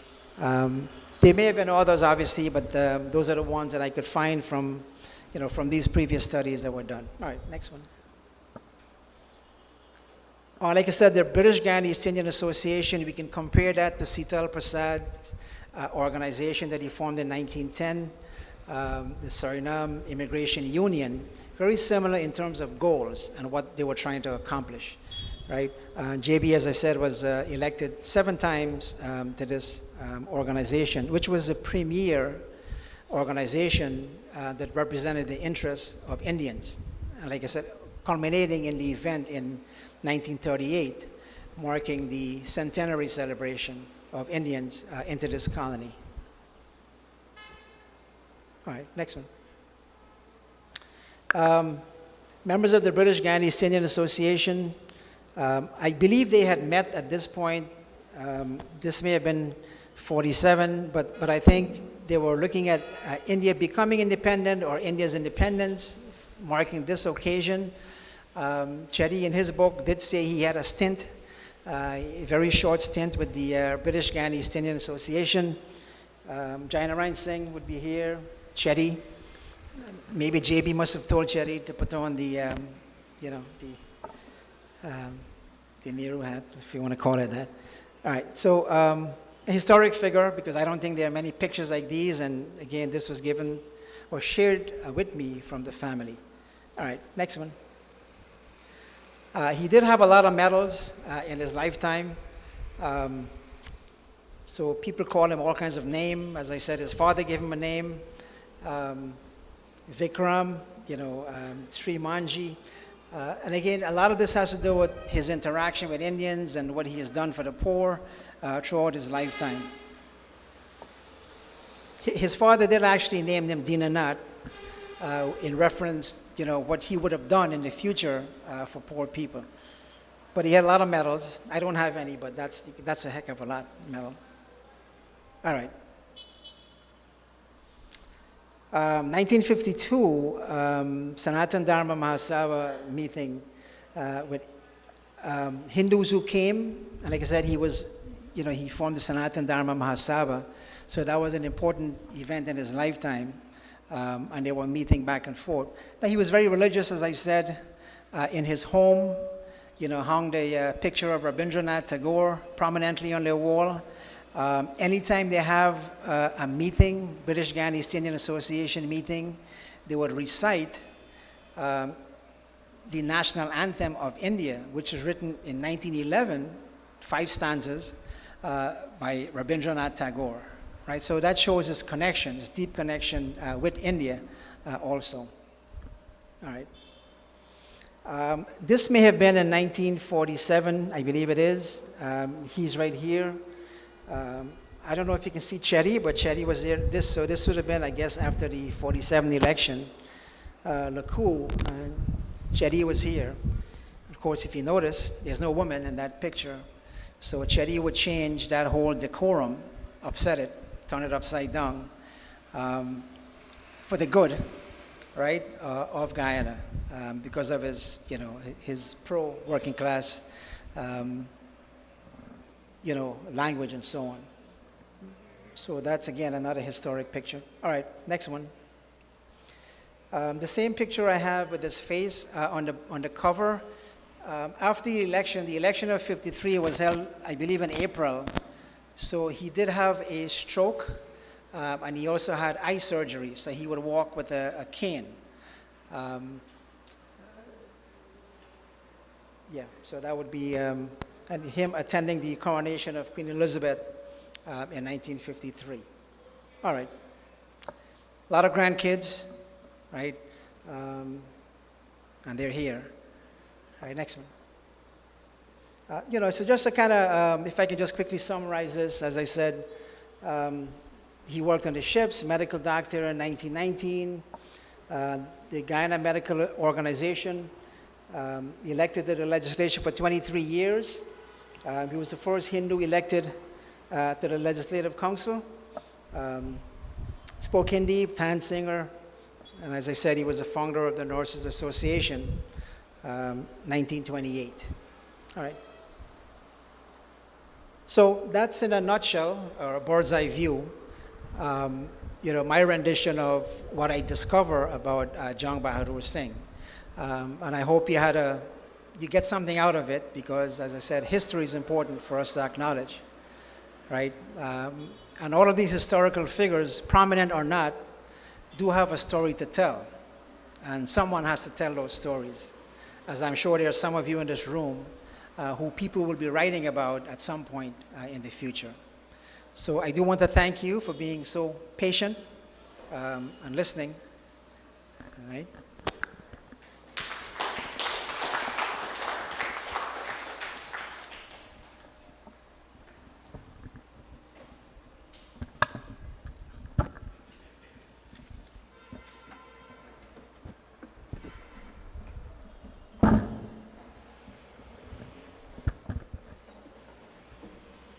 There may have been others, obviously, but those are the ones that I could find from these previous studies that were done. All right, next one. Like I said, the British Guyana East Indian Association, we can compare that to Sital Prasad's organization that he formed in 1910, the Suriname Immigration Union. Very similar in terms of goals and what they were trying to accomplish, right? JB, as I said, was elected 7 times to this organization, which was the premier organization that represented the interests of Indians. And like I said, culminating in the event in 1938, marking the centenary celebration of Indians into this colony. All right, next one. Members of the British Guyana East Indian Association, I believe they had met at this point. This may have been 47, but I think they were looking at India becoming independent or India's independence, marking this occasion. Chetty, in his book, did say he had a stint, a very short stint with the British Guyana East Indian Association. Jainarayan Singh would be here, Chetty. Maybe JB must have told Chetty to put on the Nehru hat, if you want to call it that. All right, so a historic figure, because I don't think there are many pictures like these, and again, this was given or shared with me from the family. All right, next one. He did have a lot of medals in his lifetime. So people call him all kinds of names. As I said, his father gave him a name. Vikram, Sri Manji. And again, a lot of this has to do with his interaction with Indians and what he has done for the poor throughout his lifetime. His father did actually name him Dinanath in reference, what he would have done in the future for poor people. But he had a lot of medals. I don't have any, but that's a heck of a lot medal. All right. 1952, Sanatan Dharma Mahasabha meeting with Hindus who came, and like I said, he formed the Sanatan Dharma Mahasabha, so that was an important event in his lifetime, and they were meeting back and forth. Now, he was very religious, as I said. In his home, hung the picture of Rabindranath Tagore prominently on their wall. Anytime they have a meeting, British Guyana East Indian Association meeting, they would recite the national anthem of India, which was written in 1911, 5 stanzas, by Rabindranath Tagore. Right? So that shows his connection, his deep connection with India also. All right. This may have been in 1947, I believe it is. He's right here. I don't know if you can see Cherry, but Cherry was there. So this would have been, I guess, after the 47 election. Lakou, Cherry was here. Of course, if you notice, there's no woman in that picture. So Cherry would change that whole decorum, upset it, turn it upside down, for the good, right, of Guyana, because of his, his pro-working class, language and so on. So that's, again, another historic picture. All right, next one. The same picture I have with his face on the cover. After the election of 53 was held, I believe, in April. So he did have a stroke, and he also had eye surgery, so he would walk with a cane. So that would be and him attending the coronation of Queen Elizabeth in 1953. All right. A lot of grandkids, right? And they're here. All right, next one. So just to kind of, if I can just quickly summarize this, as I said, he worked on the ships, medical doctor in 1919, the Guyana Medical Organization, elected to the legislature for 23 years. He was the first Hindu elected to the Legislative Council. Spoke Hindi, Tan singer, and as I said, he was the founder of the Nurses Association, 1928. All right. So that's in a nutshell, or a bird's eye view, my rendition of what I discover about Jung Bahadur Singh. And I hope you get something out of it, because, as I said, history is important for us to acknowledge, right? And all of these historical figures, prominent or not, do have a story to tell. And someone has to tell those stories. As I'm sure there are some of you in this room who people will be writing about at some point in the future. So I do want to thank you for being so patient and listening. All right.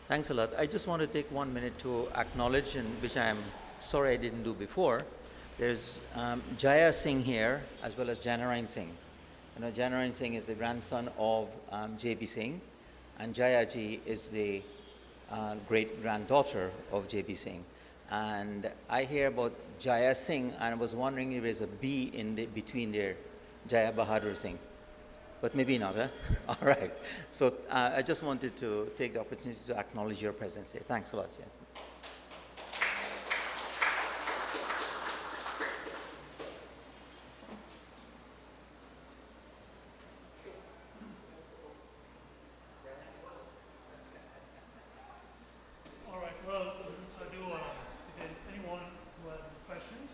Thanks a lot. I just want to take 1 minute to acknowledge, and which I am sorry I didn't do before. There's Jaya Singh here, as well as Janarayan Singh. Janarayan Singh is the grandson of J.B. Singh, and Jaya ji is the great-granddaughter of J.B. Singh. And I hear about Jaya Singh, and I was wondering if there's a B between there, Jaya Bahadur Singh. But maybe not, huh? All right. So I just wanted to take the opportunity to acknowledge your presence here. Thanks a lot. Yeah. All right, well, if there's anyone who has questions,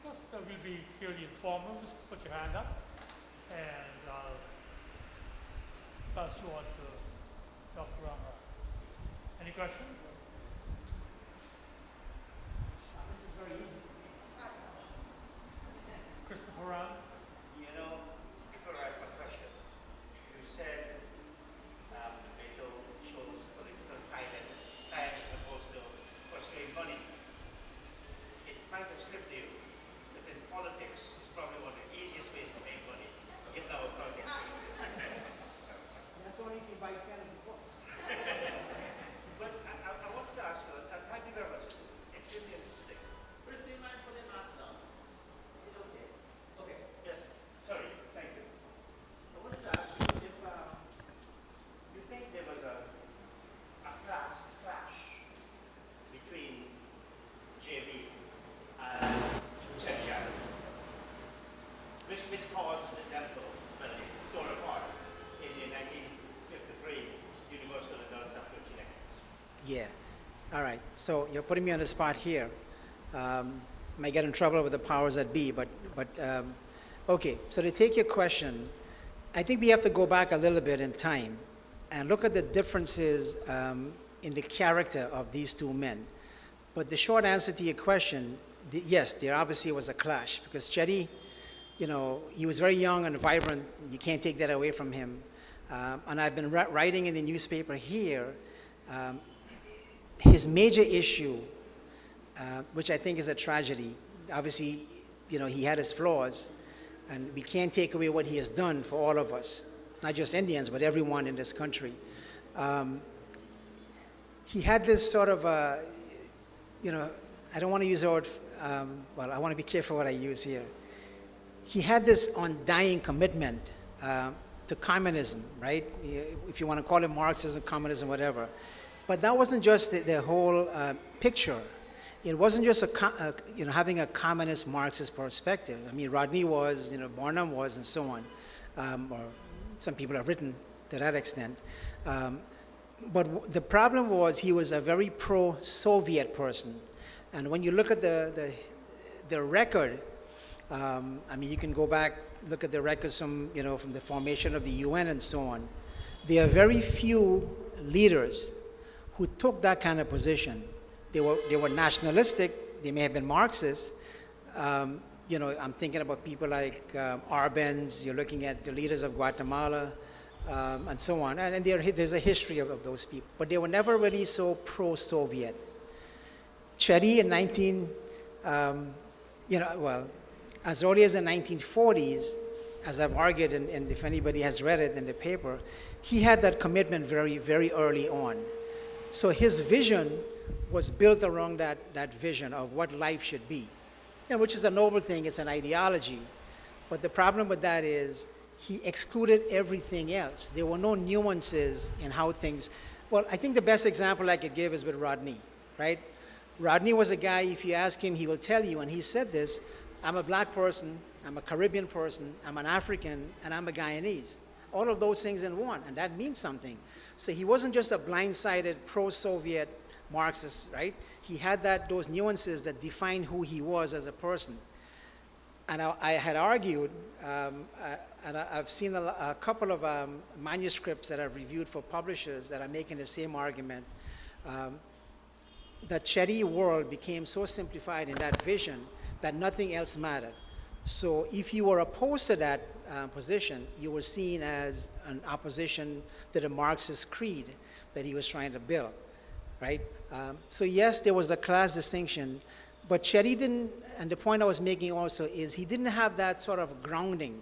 just will be floor to Dr. Ramra. Any questions? This is very easy. Christopher Ram? Before I ask my question, you said Beto shows political science as opposed to pursuing money. It might have slipped you that in politics is probably one of the easiest ways to make money. Give now a project. That's only if you buy 10 of the books. But I wanted to ask you, and thank you very much. It's really interesting. Chris, do you mind putting your mask down? Is it okay? Okay. Yes, sorry, thank you. I wanted to ask you if you think there was a class clash between JB and Czechia, which caused them to tore apart in the 1953 Universal Adult Suffrage elections. Yeah. All right. So you're putting me on the spot here. Might get in trouble with the powers that be, but okay. So to take your question, I think we have to go back a little bit in time and look at the differences in the character of these two men. But the short answer to your question, yes, there obviously was a clash because Chetty, he was very young and vibrant. You can't take that away from him. And I've been writing in the newspaper here, his major issue, which I think is a tragedy, obviously, he had his flaws, and we can't take away what he has done for all of us, not just Indians, but everyone in this country. He had this sort of, I don't want to use the word, I want to be careful what I use here. He had this undying commitment to communism, right? If you want to call it Marxism, communism, whatever. But that wasn't just the whole picture. It wasn't just having a communist Marxist perspective. I mean, Rodney was, Barnum was, and so on. Or some people have written to that extent. But the problem was he was a very pro-Soviet person. And when you look at the record, you can go back, look at the records from the formation of the UN and so on. There are very few leaders who took that kind of position. They were nationalistic. They may have been Marxists. I'm thinking about people like Arbenz. You're looking at the leaders of Guatemala and so on. And there's a history of those people. But they were never really so pro-Soviet. Chetty in as early as the 1940s, as I've argued, and if anybody has read it in the paper, he had that commitment very, very early on. So his vision was built around that vision of what life should be, which is a noble thing. It's an ideology. But the problem with that is he excluded everything else. There were no nuances in how things. Well, I think the best example I could give is with Rodney, right? Rodney was a guy, if you ask him, he will tell you, and he said this, I'm a black person, I'm a Caribbean person, I'm an African, and I'm a Guyanese. All of those things in one, and that means something. So he wasn't just a blindsided pro-Soviet Marxist, right? He had those nuances that defined who he was as a person. And I had argued, and I've seen a couple of manuscripts that I've reviewed for publishers that are making the same argument, that Chetty world became so simplified in that vision that nothing else mattered. So if you were opposed to that position, you were seen as an opposition to the Marxist creed that he was trying to build, right? So yes, there was a class distinction, but Chetty didn't, and the point I was making also is he didn't have that sort of grounding,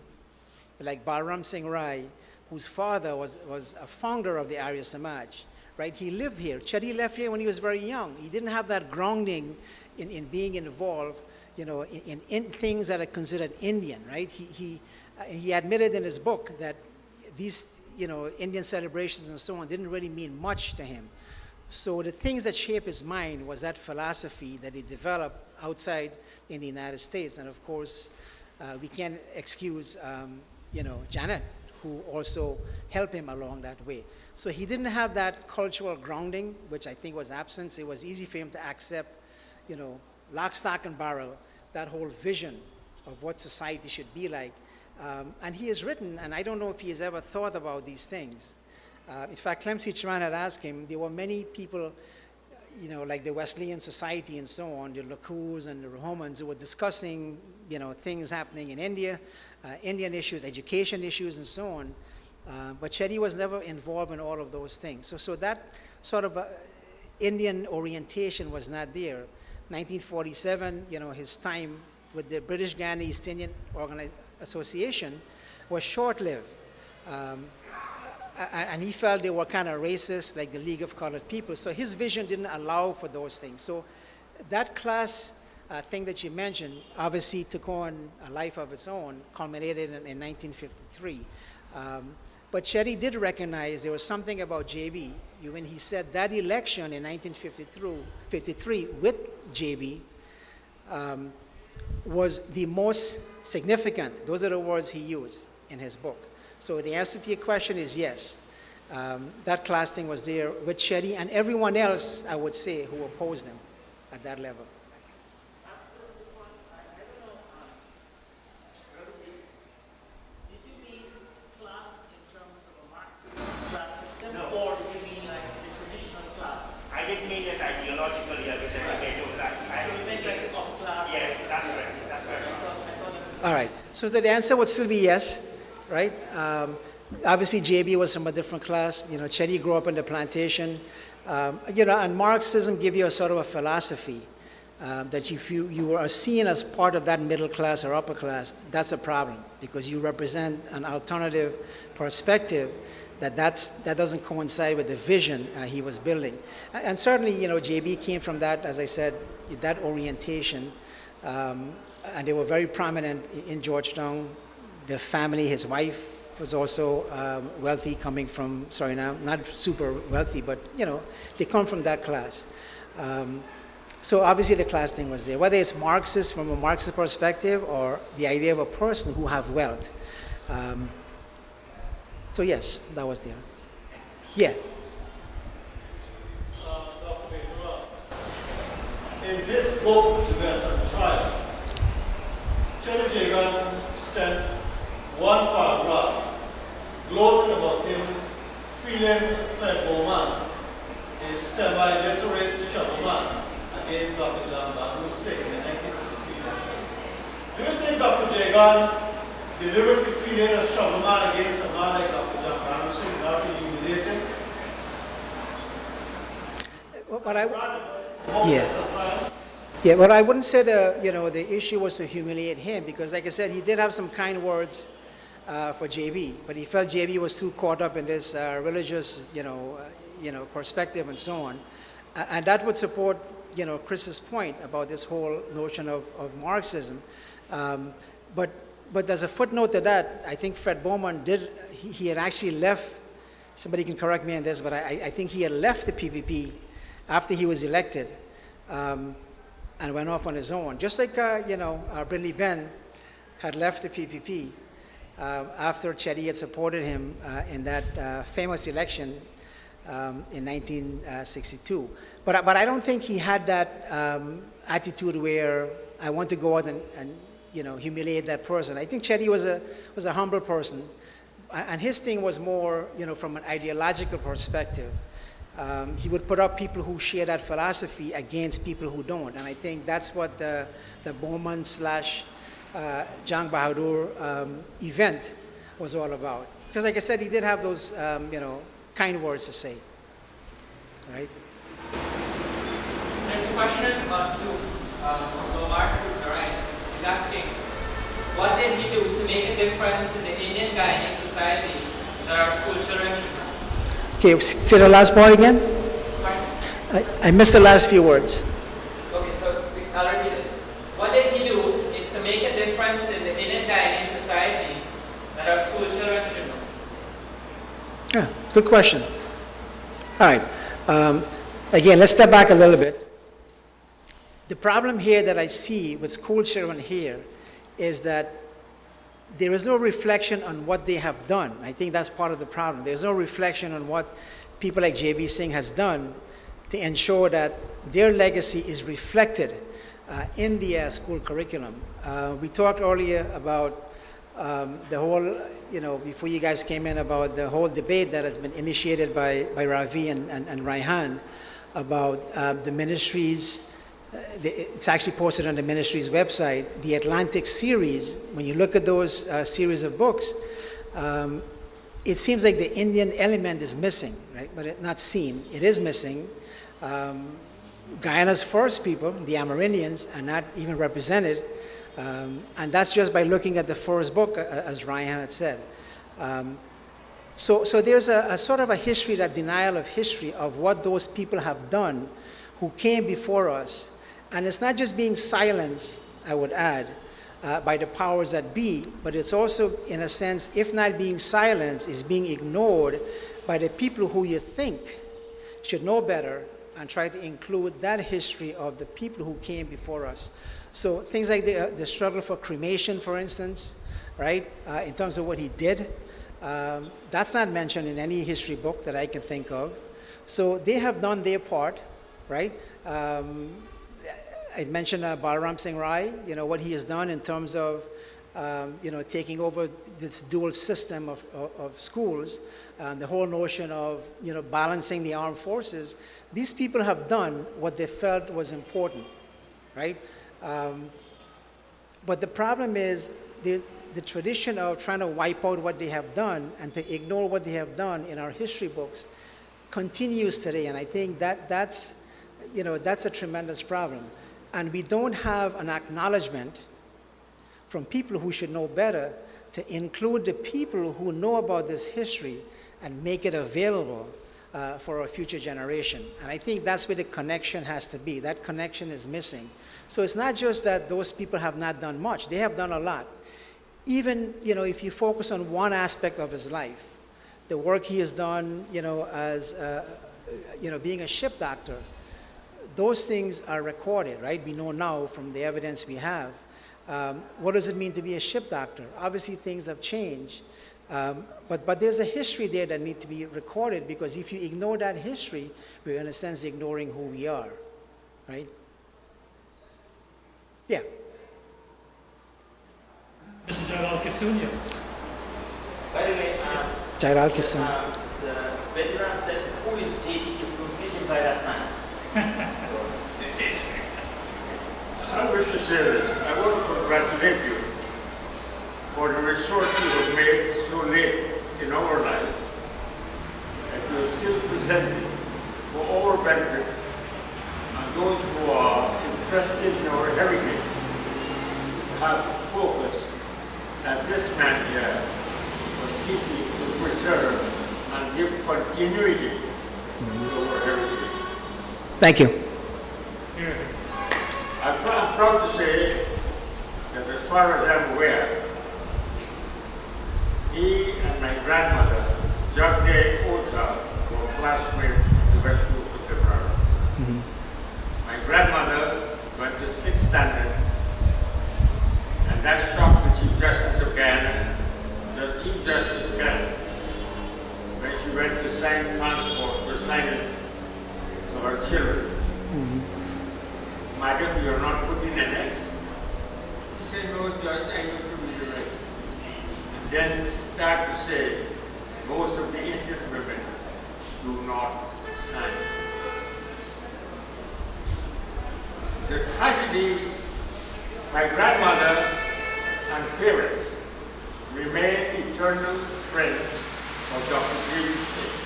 like Balram Singh Rai, whose father was a founder of the Arya Samaj, right? He lived here. Chetty left here when he was very young. He didn't have that grounding in being involved, in things that are considered Indian, right? He admitted in his book that these, Indian celebrations and so on didn't really mean much to him. So the things that shaped his mind was that philosophy that he developed outside in the United States. And of course, we can't excuse, Janet, who also helped him along that way. So he didn't have that cultural grounding, which I think was absent. So it was easy for him to accept, lock, stock, and barrel, that whole vision of what society should be like. And he has written, and I don't know if he has ever thought about these things, In fact, Clem C. Charan had asked him, there were many people, like the Wesleyan Society and so on, the Lacours and the Romans, who were discussing, things happening in India, Indian issues, education issues, and so on. But Chetty was never involved in all of those things. So that sort of Indian orientation was not there. 1947, his time with the British Guyana East Indian Association was short-lived. And he felt they were kind of racist, like the League of Colored People. So his vision didn't allow for those things. So that class thing that you mentioned obviously took on a life of its own, culminated in 1953. But Chetty did recognize there was something about JB when he said that election in 1953 with JB was the most significant. Those are the words he used in his book. So the answer to your question is yes. That class thing was there with Chetty and everyone else, I would say, who opposed him at that level. Did you mean class in terms of a Marxist class system, or did you mean like the traditional class? I didn't mean it ideologically, I was So you meant like the upper class? Yes, that's right. All right. So the answer would still be yes, right? Obviously, JB was from a different class. Chetty grew up in the plantation. And Marxism gives you a sort of a philosophy that if you are seen as part of that middle class or upper class, that's a problem because you represent an alternative perspective that doesn't coincide with the vision he was building. And certainly, JB came from that, as I said, that orientation. And they were very prominent in Georgetown. The family, his wife was also wealthy, coming from, not super wealthy, but, they come from that class. So obviously the class thing was there, whether it's Marxist from a Marxist perspective or the idea of a person who have wealth. So yes, that was there. Yeah. Dr. Bahadur, in this book, The Western Trial, Chetty Jagan spent one paragraph gloating about him feeling Fred Bowman, a semi-literate showman, against Dr. Bahadur Singh in the 1953 elections. Do you think Dr. Jagan deliberately feeling a showman against a man like Dr. Bahadur Singh not to humiliate him? Well, I wouldn't say the issue was to humiliate him because, like I said, he did have some kind words for JB, but he felt JB was too caught up in this religious, perspective and so on, and that would support, Chris's point about this whole notion of Marxism. But there's a footnote to that. I think Fred Bowman he had actually left. Somebody can correct me on this, but I think he had left the PPP after he was elected. And went off on his own, just like Brindley Ben had left the PPP after Chetty had supported him in that famous election in 1962. But I don't think he had that attitude where I want to go out and humiliate that person. I think Chetty was a humble person, and his thing was more from an ideological perspective. He would put up people who share that philosophy against people who don't. And I think that's what the Bowman / Jung Bahadur event was all about. Because like I said, he did have those, kind words to say, right? There's a question on Zoom from Omar Narayan. He's asking, what did he do to make a difference in the Indian Guyanese society that our school children should know? Okay, say the last part again. I missed the last few words. Okay, so I'll repeat it. What did he do to make a difference in the Indian Guyanese society that our school children should know? Yeah, good question. All right. Again, let's step back a little bit. The problem here that I see with school children here is that there is no reflection on what they have done. I think that's part of the problem. There's no reflection on what people like J.B. Singh has done to ensure that their legacy is reflected in the school curriculum. We talked earlier about the whole, before you guys came in, about the whole debate that has been initiated by Ravi and Raihan about the ministries. It's actually posted on the ministry's website, the Atlantic series. When you look at those series of books, it seems like the Indian element is missing, right? But it is missing. Guyana's first people, the Amerindians, are not even represented. And that's just by looking at the first book, as Ryan had said. So there's a sort of a history, that denial of history of what those people have done who came before us. And it's not just being silenced, I would add, by the powers that be, but it's also, in a sense, if not being silenced, is being ignored by the people who you think should know better, and try to include that history of the people who came before us. So things like the struggle for cremation, for instance, right, in terms of what he did, that's not mentioned in any history book that I can think of. So they have done their part, right? I mentioned Balaram Singh Rai, what he has done in terms of, taking over this dual system of schools, the whole notion of, balancing the armed forces. These people have done what they felt was important, right? But the problem is the tradition of trying to wipe out what they have done and to ignore what they have done in our history books continues today. And I think that's a tremendous problem. And we don't have an acknowledgement from people who should know better to include the people who know about this history and make it available for a future generation. And I think that's where the connection has to be. That connection is missing. So it's not just that those people have not done much. They have done a lot. Even, if you focus on one aspect of his life, the work he has done, as, being a ship doctor, those things are recorded, right? We know now from the evidence we have. What does it mean to be a ship doctor? Obviously, things have changed. But there's a history there that needs to be recorded, because if you ignore that history, we're in a sense ignoring who we are, right? Yeah. Mr. Jairal Kisunya. By the way, Jairal Kisun. the veteran said, who is J.D. Kisun? Please invite that man. I wish to say this. I want to congratulate you for the research you have made so late in our life, that you are still presenting for our benefit and those who are interested in our heritage have focus that this man here was seeking to preserve and give continuity to our heritage. Thank you. I'm proud to say that as far as I'm aware, he and my grandmother, Jagde Oza, were classmates in the West Coast of Canada. My grandmother went to 6th standard, and that shocked the Chief Justice of Guyana. The Chief Justice of Guyana, when she went to sign transport, to sign it of her children. Madam, you're not putting an X? He said, no, Judge, I need to read the rest. And then start to say, most of the Indian women do not sign. The tragedy, my grandmother and parents remain eternal friends of Dr. J.B. Singh.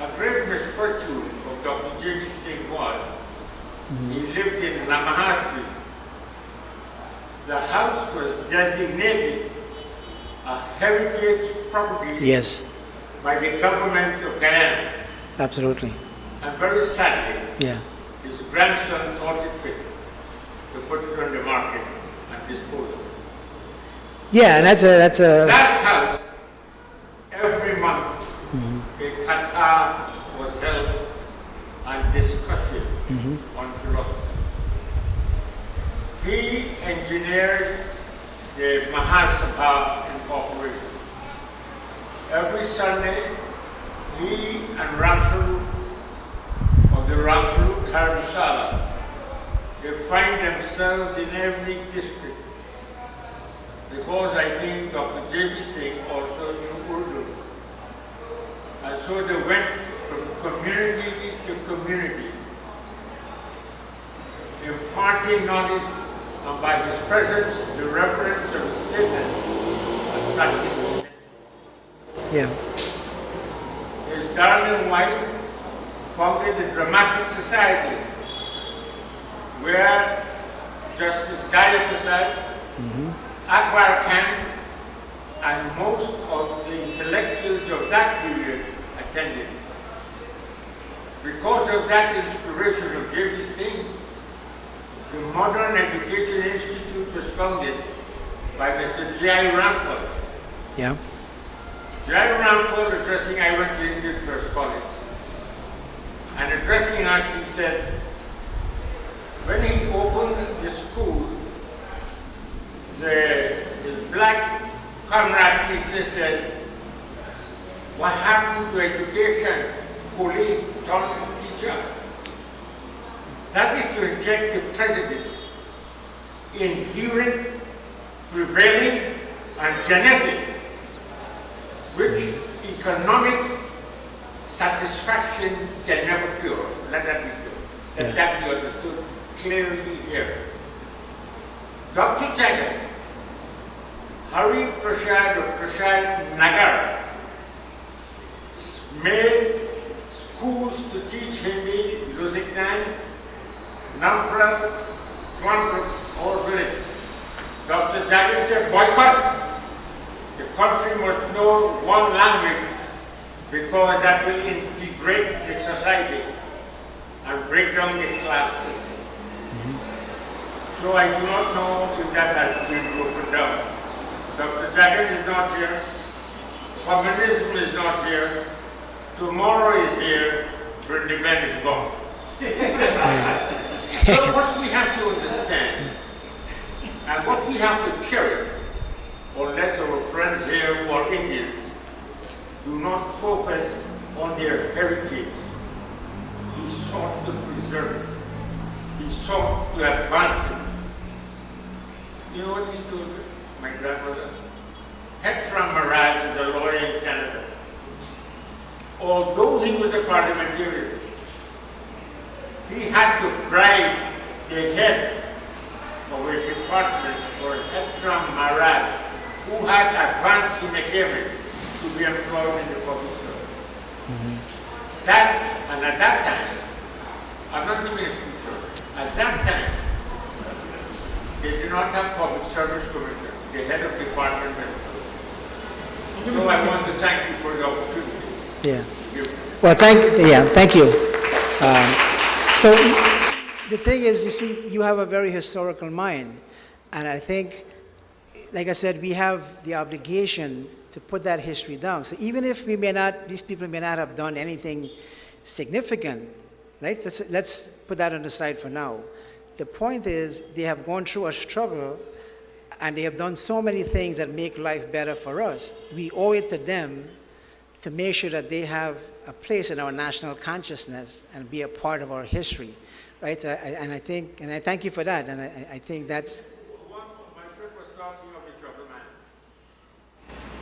A grave misfortune of Dr. J.B. Singh was he lived in Namaha Street. The house was designated a heritage property Yes, by the government of Guyana. absolutely. And very sadly, Yeah. his grandson thought it fit to put it on the market and dispose of it. Yeah, and that's a That house, every month, a kata was held and discussion on philosophy. He engineered the Mahasabha Incorporation. Every Sunday, he and Ramsuru of the Ramsuru Dharamshala, they find themselves in every district. The because I think Dr. J.B. Singh also knew Urdu. And so they went from community to community, imparting knowledge, and by his presence, the reverence of his statement attracted. Yeah. His darling wife founded the Dramatic Society, where Justice Gaya Prasad, Akbar Khan, and most of the intellectuals of that period attended. Because of that inspiration of J.B. Singh, the Modern Education Institute was founded by Mr. J.I. Ramphal. Yeah. J.I. Ramphal addressing, I went to Indian First College, and addressing us, he said, when he opened the school, the black comrade teacher said, what happened to education? Police told the teacher. That is to inject the prejudice, inherent, prevailing, and genetic, which economic satisfaction can never cure. Let that be clear. Let that be understood clearly here. Dr. Jagan, Hari Prasad of Prasad Nagar, made schools to teach Hindi, Lusignan, Nampra, Twanpur, all village. Dr. Jagan said, boycott. The country must know one language because that will integrate the society and break down the class system. So I do not know if that has been broken down. Dr. Jagan is not here. Communism is not here. Tomorrow is here. Brindaban is gone. So what we have to understand and what we have to cherish, unless our friends here who are Indians do not focus on their heritage, he sought to preserve it. He sought to advance it. You know what he told me? My grandmother? Hector Marad is a lawyer in Canada. Although he was a parliamentarian, he had to bribe the head of a department for Hector Marad, who had advanced in academic to be employed in the public service. That, and at that time, I'm not giving a speech, at that time, they did not have public service commission. The head of department. So I want to thank you for the opportunity. Yeah. Well, thank you. So the thing is, you see, you have a very historical mind, and I think, like I said, we have the obligation to put that history down. So even if we may not, these people may not have done anything significant, right? Let's put that on the side for now. The point is, they have gone through a struggle, and they have done so many things that make life better for us. We owe it to them to make sure that they have a place in our national consciousness and be a part of our history, right? So I thank you for that, and I think that's. My friend was talking of the struggle man.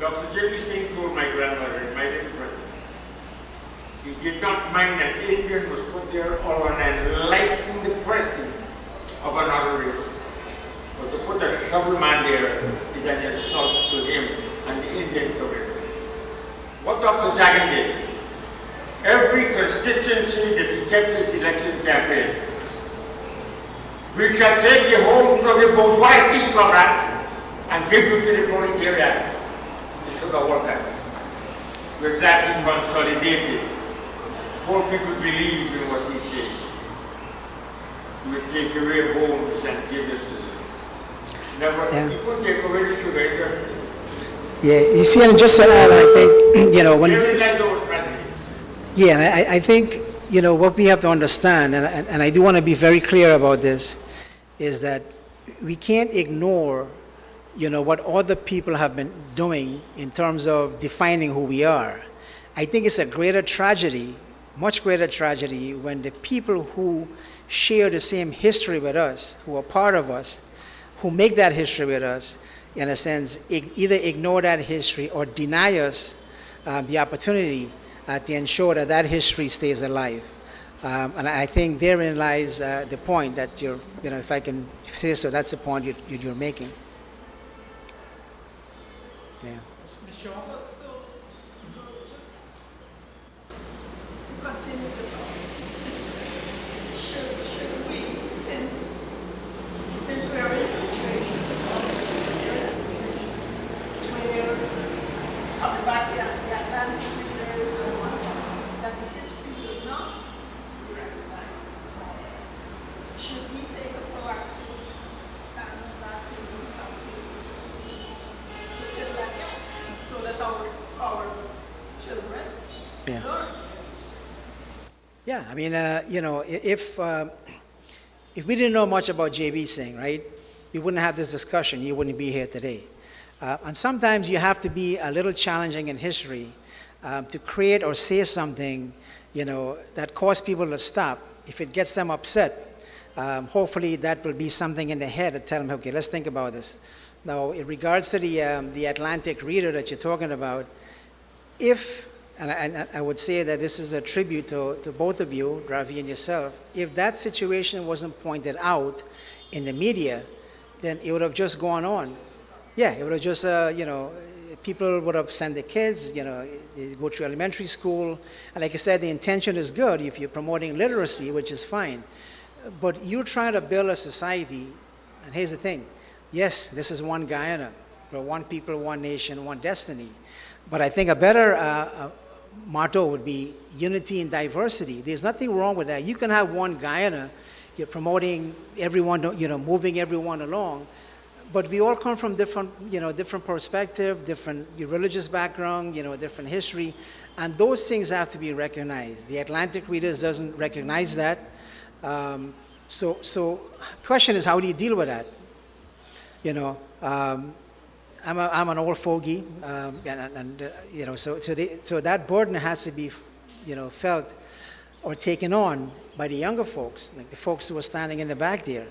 Dr. J.B. Singh told my grandmother in my little brother, he did not mind an Indian was put there or an enlightened person of another race. But to put a shovel man there is an insult to him and the Indian community. What Dr. Jagan did, every constituency that he kept his election campaign, we shall take the homes of the bourgeoisie, comrade, and give you to the proletariat, the sugar worker. With that he consolidated. Poor people believe in what he says. He would take away homes and give it to them. Never, he could take away the sugar industry. Yeah, you see, and just to add, I think, when. Yeah, and I think, what we have to understand, and I do want to be very clear about this, is that we can't ignore, what other people have been doing in terms of defining who we are. I think it's a greater tragedy, much greater tragedy, when the people who share the same history with us, who are part of us, who make that history with us, in a sense, either ignore that history or deny us the opportunity to ensure that that history stays alive. And I think therein lies the point that if I can say so, that's the point you're making. Yeah. Ms. Shaw? So just continue the thought. Should we, since we are in a situation, where coming back to the Atlantic readers and whatnot, that the history does not be recognized, should we take a proactive stand on that and do something to fill that gap so that our children Yeah. learn their history? Yeah, I mean, if we didn't know much about J.B. Singh, right, we wouldn't have this discussion. You wouldn't be here today. And sometimes you have to be a little challenging in history to create or say something, that causes people to stop. If it gets them upset, hopefully that will be something in their head to tell them, okay, let's think about this. Now, in regards to the Atlantic reader that you're talking about, and I would say that this is a tribute to both of you, Ravi and yourself, if that situation wasn't pointed out in the media, then it would have just gone on. Yeah, it would have just, people would have sent their kids, they go through elementary school. And like I said, the intention is good if you're promoting literacy, which is fine. But you're trying to build a society, and here's the thing. Yes, this is one Guyana. We're one people, one nation, one destiny. But I think a better motto would be unity in diversity. There's nothing wrong with that. You can have one Guyana. You're promoting everyone, moving everyone along. But we all come from different perspective, different religious background, different history. And those things have to be recognized. The Atlantic Readers doesn't recognize that. So question is, how do you deal with that? I'm an old fogey, so that burden has to be, felt or taken on by the younger folks, like the folks who are standing in the back there,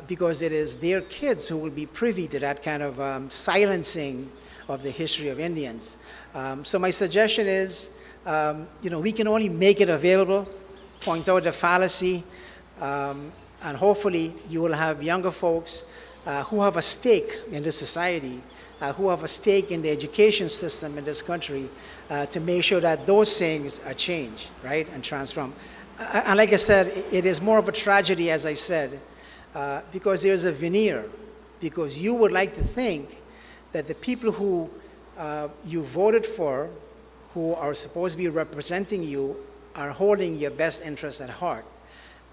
because it is their kids who will be privy to that kind of silencing of the history of Indians. So my suggestion is, we can only make it available, point out the fallacy, and hopefully you will have younger folks who have a stake in this society, who have a stake in the education system in this country, to make sure that those things are changed, right, and transformed. And like I said, it is more of a tragedy, as I said, because there's a veneer, because you would like to think that the people who you voted for, who are supposed to be representing you, are holding your best interests at heart.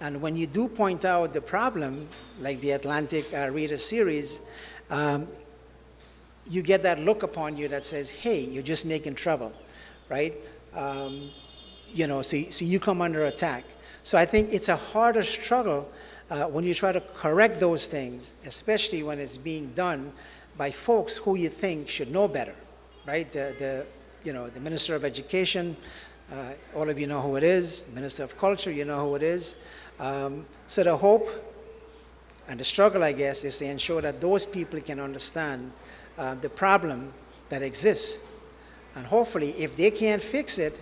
And when you do point out the problem, like the Atlantic Reader series, you get that look upon you that says, hey, you're just making trouble, right? So you come under attack. So I think it's a harder struggle when you try to correct those things, especially when it's being done by folks who you think should know better, right? The Minister of Education, all of you know who it is. The Minister of Culture, you know who it is. So the hope and the struggle, I guess, is to ensure that those people can understand the problem that exists. And hopefully, if they can't fix it,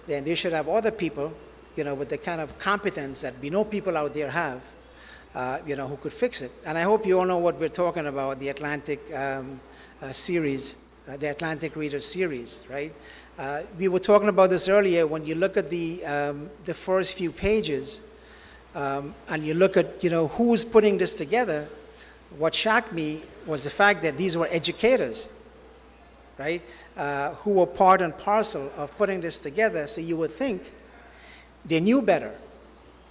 then they should have other people, with the kind of competence that we know people out there have, who could fix it. And I hope you all know what we're talking about, the Atlantic series, the Atlantic Reader series, right? We were talking about this earlier. When you look at the first few pages, and you look at, who's putting this together, what shocked me was the fact that these were educators, right, who were part and parcel of putting this together. So you would think they knew better,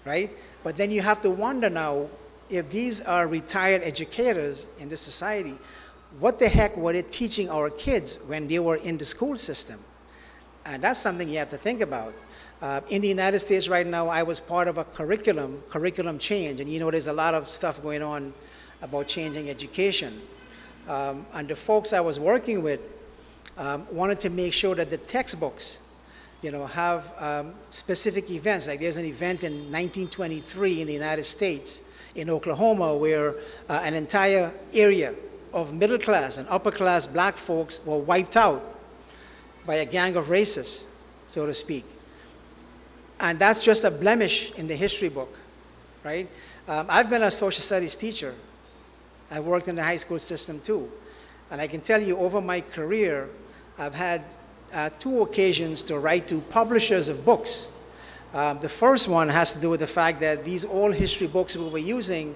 right? But then you have to wonder now, if these are retired educators in this society, what the heck were they teaching our kids when they were in the school system? And that's something you have to think about. In the United States right now, I was part of a curriculum change, and there's a lot of stuff going on about changing education. And the folks I was working with wanted to make sure that the textbooks, have specific events. Like there's an event in 1923 in the United States, in Oklahoma, where an entire area of middle class and upper class black folks were wiped out by a gang of racists, so to speak. And that's just a blemish in the history book, right? I've been a social studies teacher. I worked in the high school system too. And I can tell you over my career, I've had 2 occasions to write to publishers of books. The first one has to do with the fact that these old history books we were using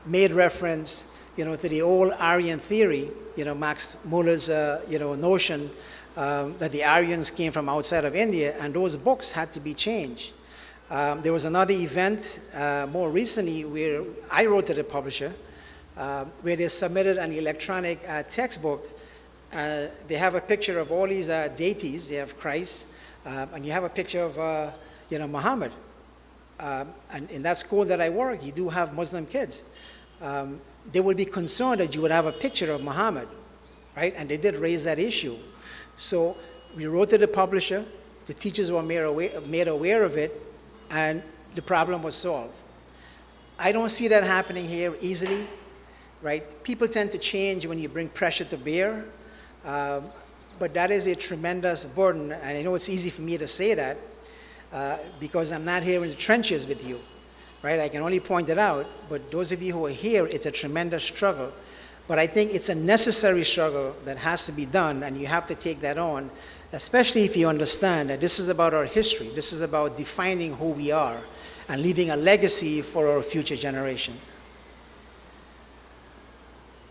made reference, to the old Aryan theory, Max Muller's, notion that the Aryans came from outside of India, and those books had to be changed. There was another event more recently where I wrote to the publisher, where they submitted an electronic textbook. They have a picture of all these deities. They have Christ, and you have a picture of Muhammad. And in that school that I work, you do have Muslim kids. They would be concerned that you would have a picture of Muhammad, right? And they did raise that issue. So we wrote to the publisher, the teachers were made aware of it, and the problem was solved. I don't see that happening here easily, right? People tend to change when you bring pressure to bear, but that is a tremendous burden, and I know it's easy for me to say that because I'm not here in the trenches with you, right? I can only point it out, but those of you who are here, it's a tremendous struggle. But I think it's a necessary struggle that has to be done, and you have to take that on, especially if you understand that this is about our history. This is about defining who we are and leaving a legacy for our future generation.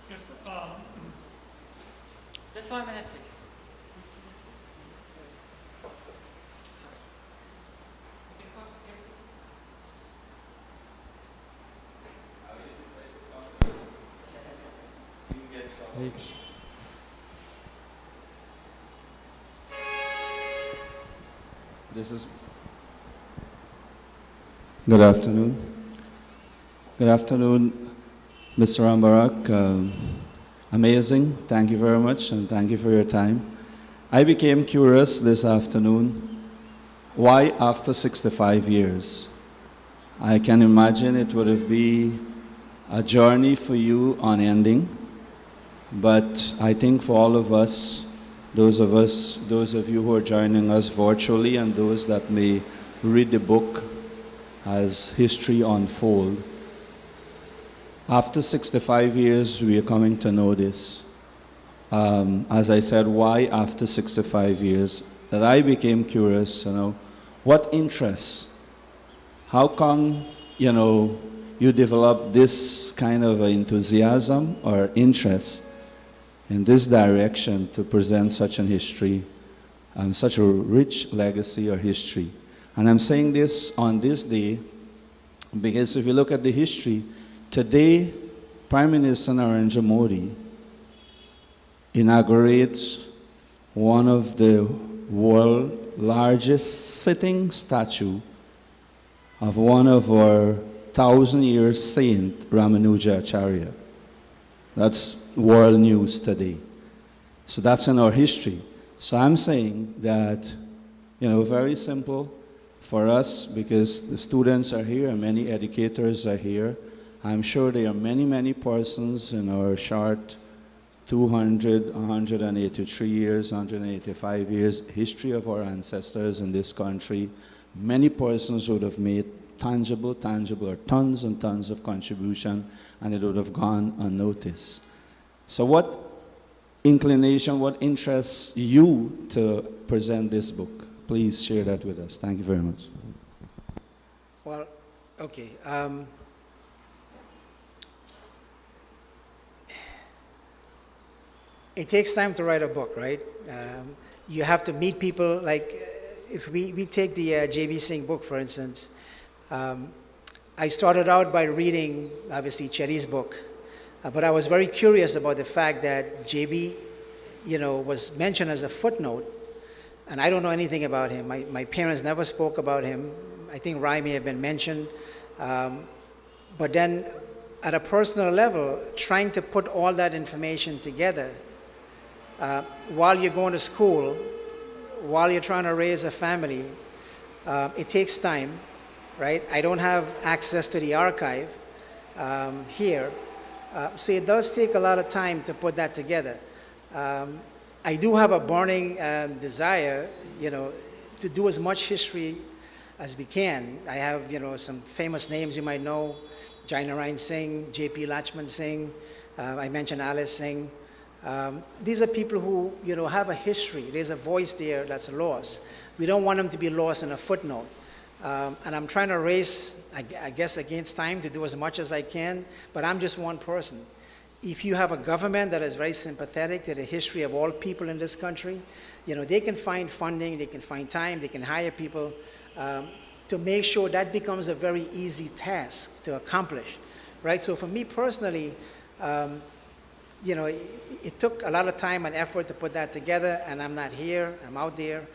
Just, Just 1 minute, please. This is. Good afternoon. Good afternoon, Mr. Rambarak. Amazing. Thank you very much, and thank you for your time. I became curious this afternoon. Why after 65 years? I can imagine it would have been a journey for you unending. But I think for all of us, those of you who are joining us virtually and those that may read the book as history unfold, after 65 years, we are coming to know this. As I said, why after 65 years? That I became curious, what interests? How come, you developed this kind of enthusiasm or interest in this direction to present such an history, such a rich legacy or history. And I'm saying this on this day because if you look at the history, today Prime Minister Narendra Modi inaugurates one of the world's largest sitting statue of one of our 1,000-year saint, Ramanuja Acharya. That's world news today. So that's in our history. So I'm saying that, very simple for us, because the students are here and many educators are here. I'm sure there are many, many persons in our short 183 years, 185 years history of our ancestors in this country. Many persons would have made tangible, or tons and tons of contribution, and it would have gone unnoticed. So what inclination, what interests you to present this book? Please share that with us. Thank you very much. Well, okay. It takes time to write a book, right? You have to meet people. Like, if we take the J.B. Singh book, for instance, I started out by reading, obviously, Cherry's book. But I was very curious about the fact that JB, was mentioned as a footnote, and I don't know anything about him. My parents never spoke about him. I think Rai may have been mentioned. But then, at a personal level, trying to put all that information together while you're going to school, while you're trying to raise a family, it takes time, right? I don't have access to the archive here. So it does take a lot of time to put that together. I do have a burning desire, to do as much history as we can. I have, some famous names you might know: Jainarayan Singh, J.P. Lachman Singh. I mentioned Alice Singh. These are people who, have a history. There's a voice there that's lost. We don't want them to be lost in a footnote. And I'm trying to race, I guess, against time to do as much as I can, but I'm just one person. If you have a government that is very sympathetic to the history of all people in this country, they can find funding, they can find time, they can hire people to make sure that becomes a very easy task to accomplish, right? So for me personally, it took a lot of time and effort to put that together, and I'm not here, I'm out there.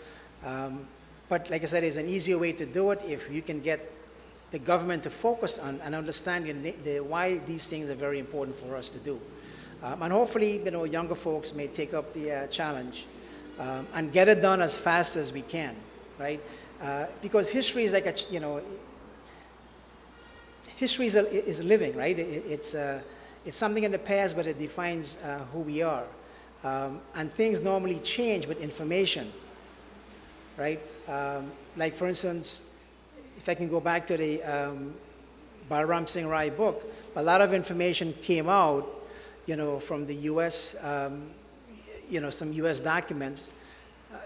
But like I said, there's an easier way to do it if you can get the government to focus on and understand why these things are very important for us to do. And hopefully, younger folks may take up the challenge and get it done as fast as we can, right? Because history is like history is living, right? It's something in the past, but it defines who we are. And things normally change with information, right? Like for instance, if I can go back to the Balram Singh Rai book, a lot of information came out, from the U.S., some U.S. documents,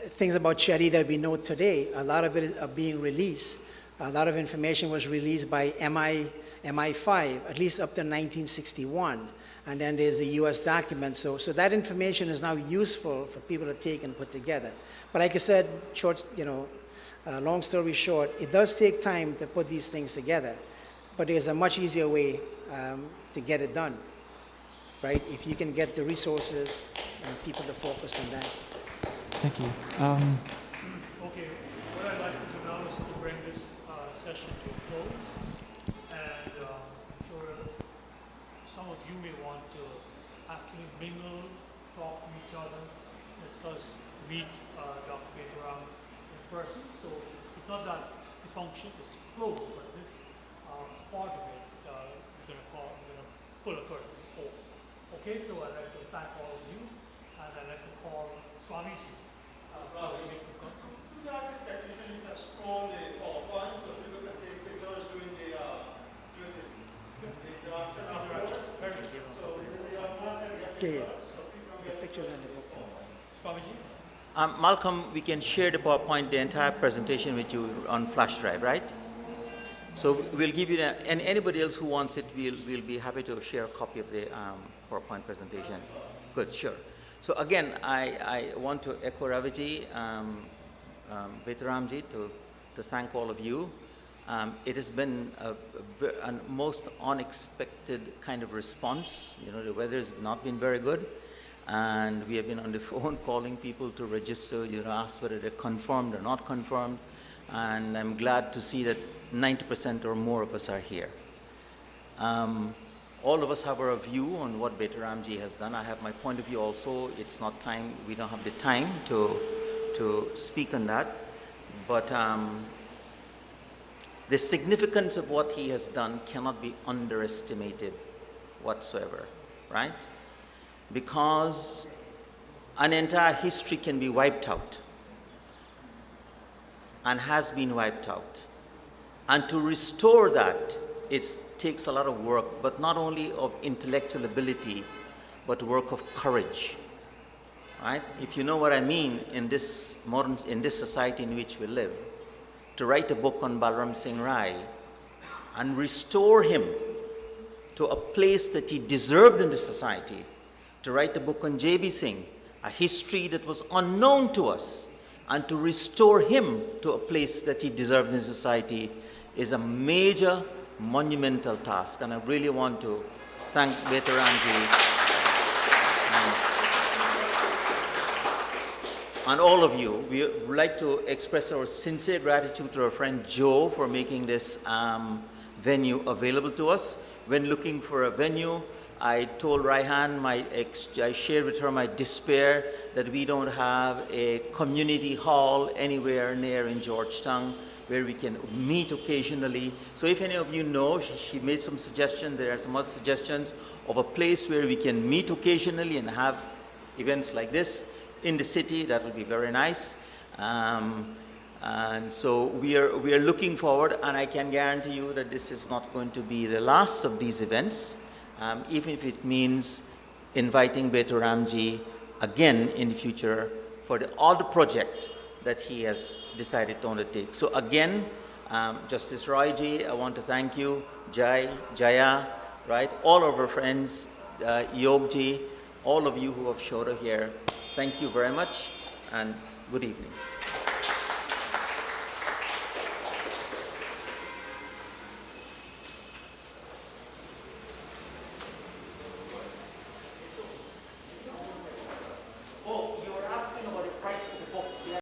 things about Chari that we know today. A lot of it are being released. A lot of information was released by MI5, at least up to 1961. And then there's the U.S. documents. So that information is now useful for people to take and put together. But like I said, long story short, it does take time to put these things together. But there's a much easier way to get it done, right? If you can get the resources and people to focus on that. Thank you. Okay, what I'd like to do now is to bring this session to a close. And I'm sure some of you may want to actually mingle, talk to each other, discuss, meet Dr. Bahadur in person. So it's not that the function is closed, but this part of it, we're going to pull a curtain over. Okay, so I'd like to thank all of you, and I'd like to call Swamiji. Do that technician you can scroll the PowerPoint so people can take pictures during the interaction afterwards. Very good. So there's a young man that get Yeah, pictures, so people the get pictures in the book. Swamiji? Malcolm, we can share the PowerPoint, the entire presentation with you on flash drive, right? So we'll give you that, and anybody else who wants it, we'll be happy to share a copy of the PowerPoint presentation. Good, sure. So again, I want to echo Raviji, Betaramji, to thank all of you. It has been a most unexpected kind of response. The weather has not been very good. And we have been on the phone calling people to register, ask whether they're confirmed or not confirmed. And I'm glad to see that 90% or more of us are here. All of us have our view on what Betaramji has done. I have my point of view also. It's not time, we don't have the time to speak on that. But the significance of what he has done cannot be underestimated whatsoever, right? Because an entire history can be wiped out and has been wiped out. And to restore that, it takes a lot of work, but not only of intellectual ability, but work of courage, right? If you know what I mean in this society in which we live, to write a book on Balram Singh Rai and restore him to a place that he deserved in the society, to write a book on J.B. Singh, a history that was unknown to us, and to restore him to a place that he deserves in society is a major, monumental task. And I really want to thank Betaramji and all of you. We would like to express our sincere gratitude to our friend Joe for making this venue available to us. When looking for a venue, I told Raihan, I shared with her my despair that we don't have a community hall anywhere near in Georgetown. where we can meet occasionally. So if any of you know, she made some suggestions, there are some other suggestions of a place where we can meet occasionally and have events like this in the city. That will be very nice. And so we are looking forward, and I can guarantee you that this is not going to be the last of these events, even if it means inviting Bahadur Ramji again in the future for all the project that he has decided to undertake. So again, Justice Roy Ji, I want to thank you, Jaya, right, all of our friends, Yog Ji, all of you who have showed up here. Thank you very much, and good evening.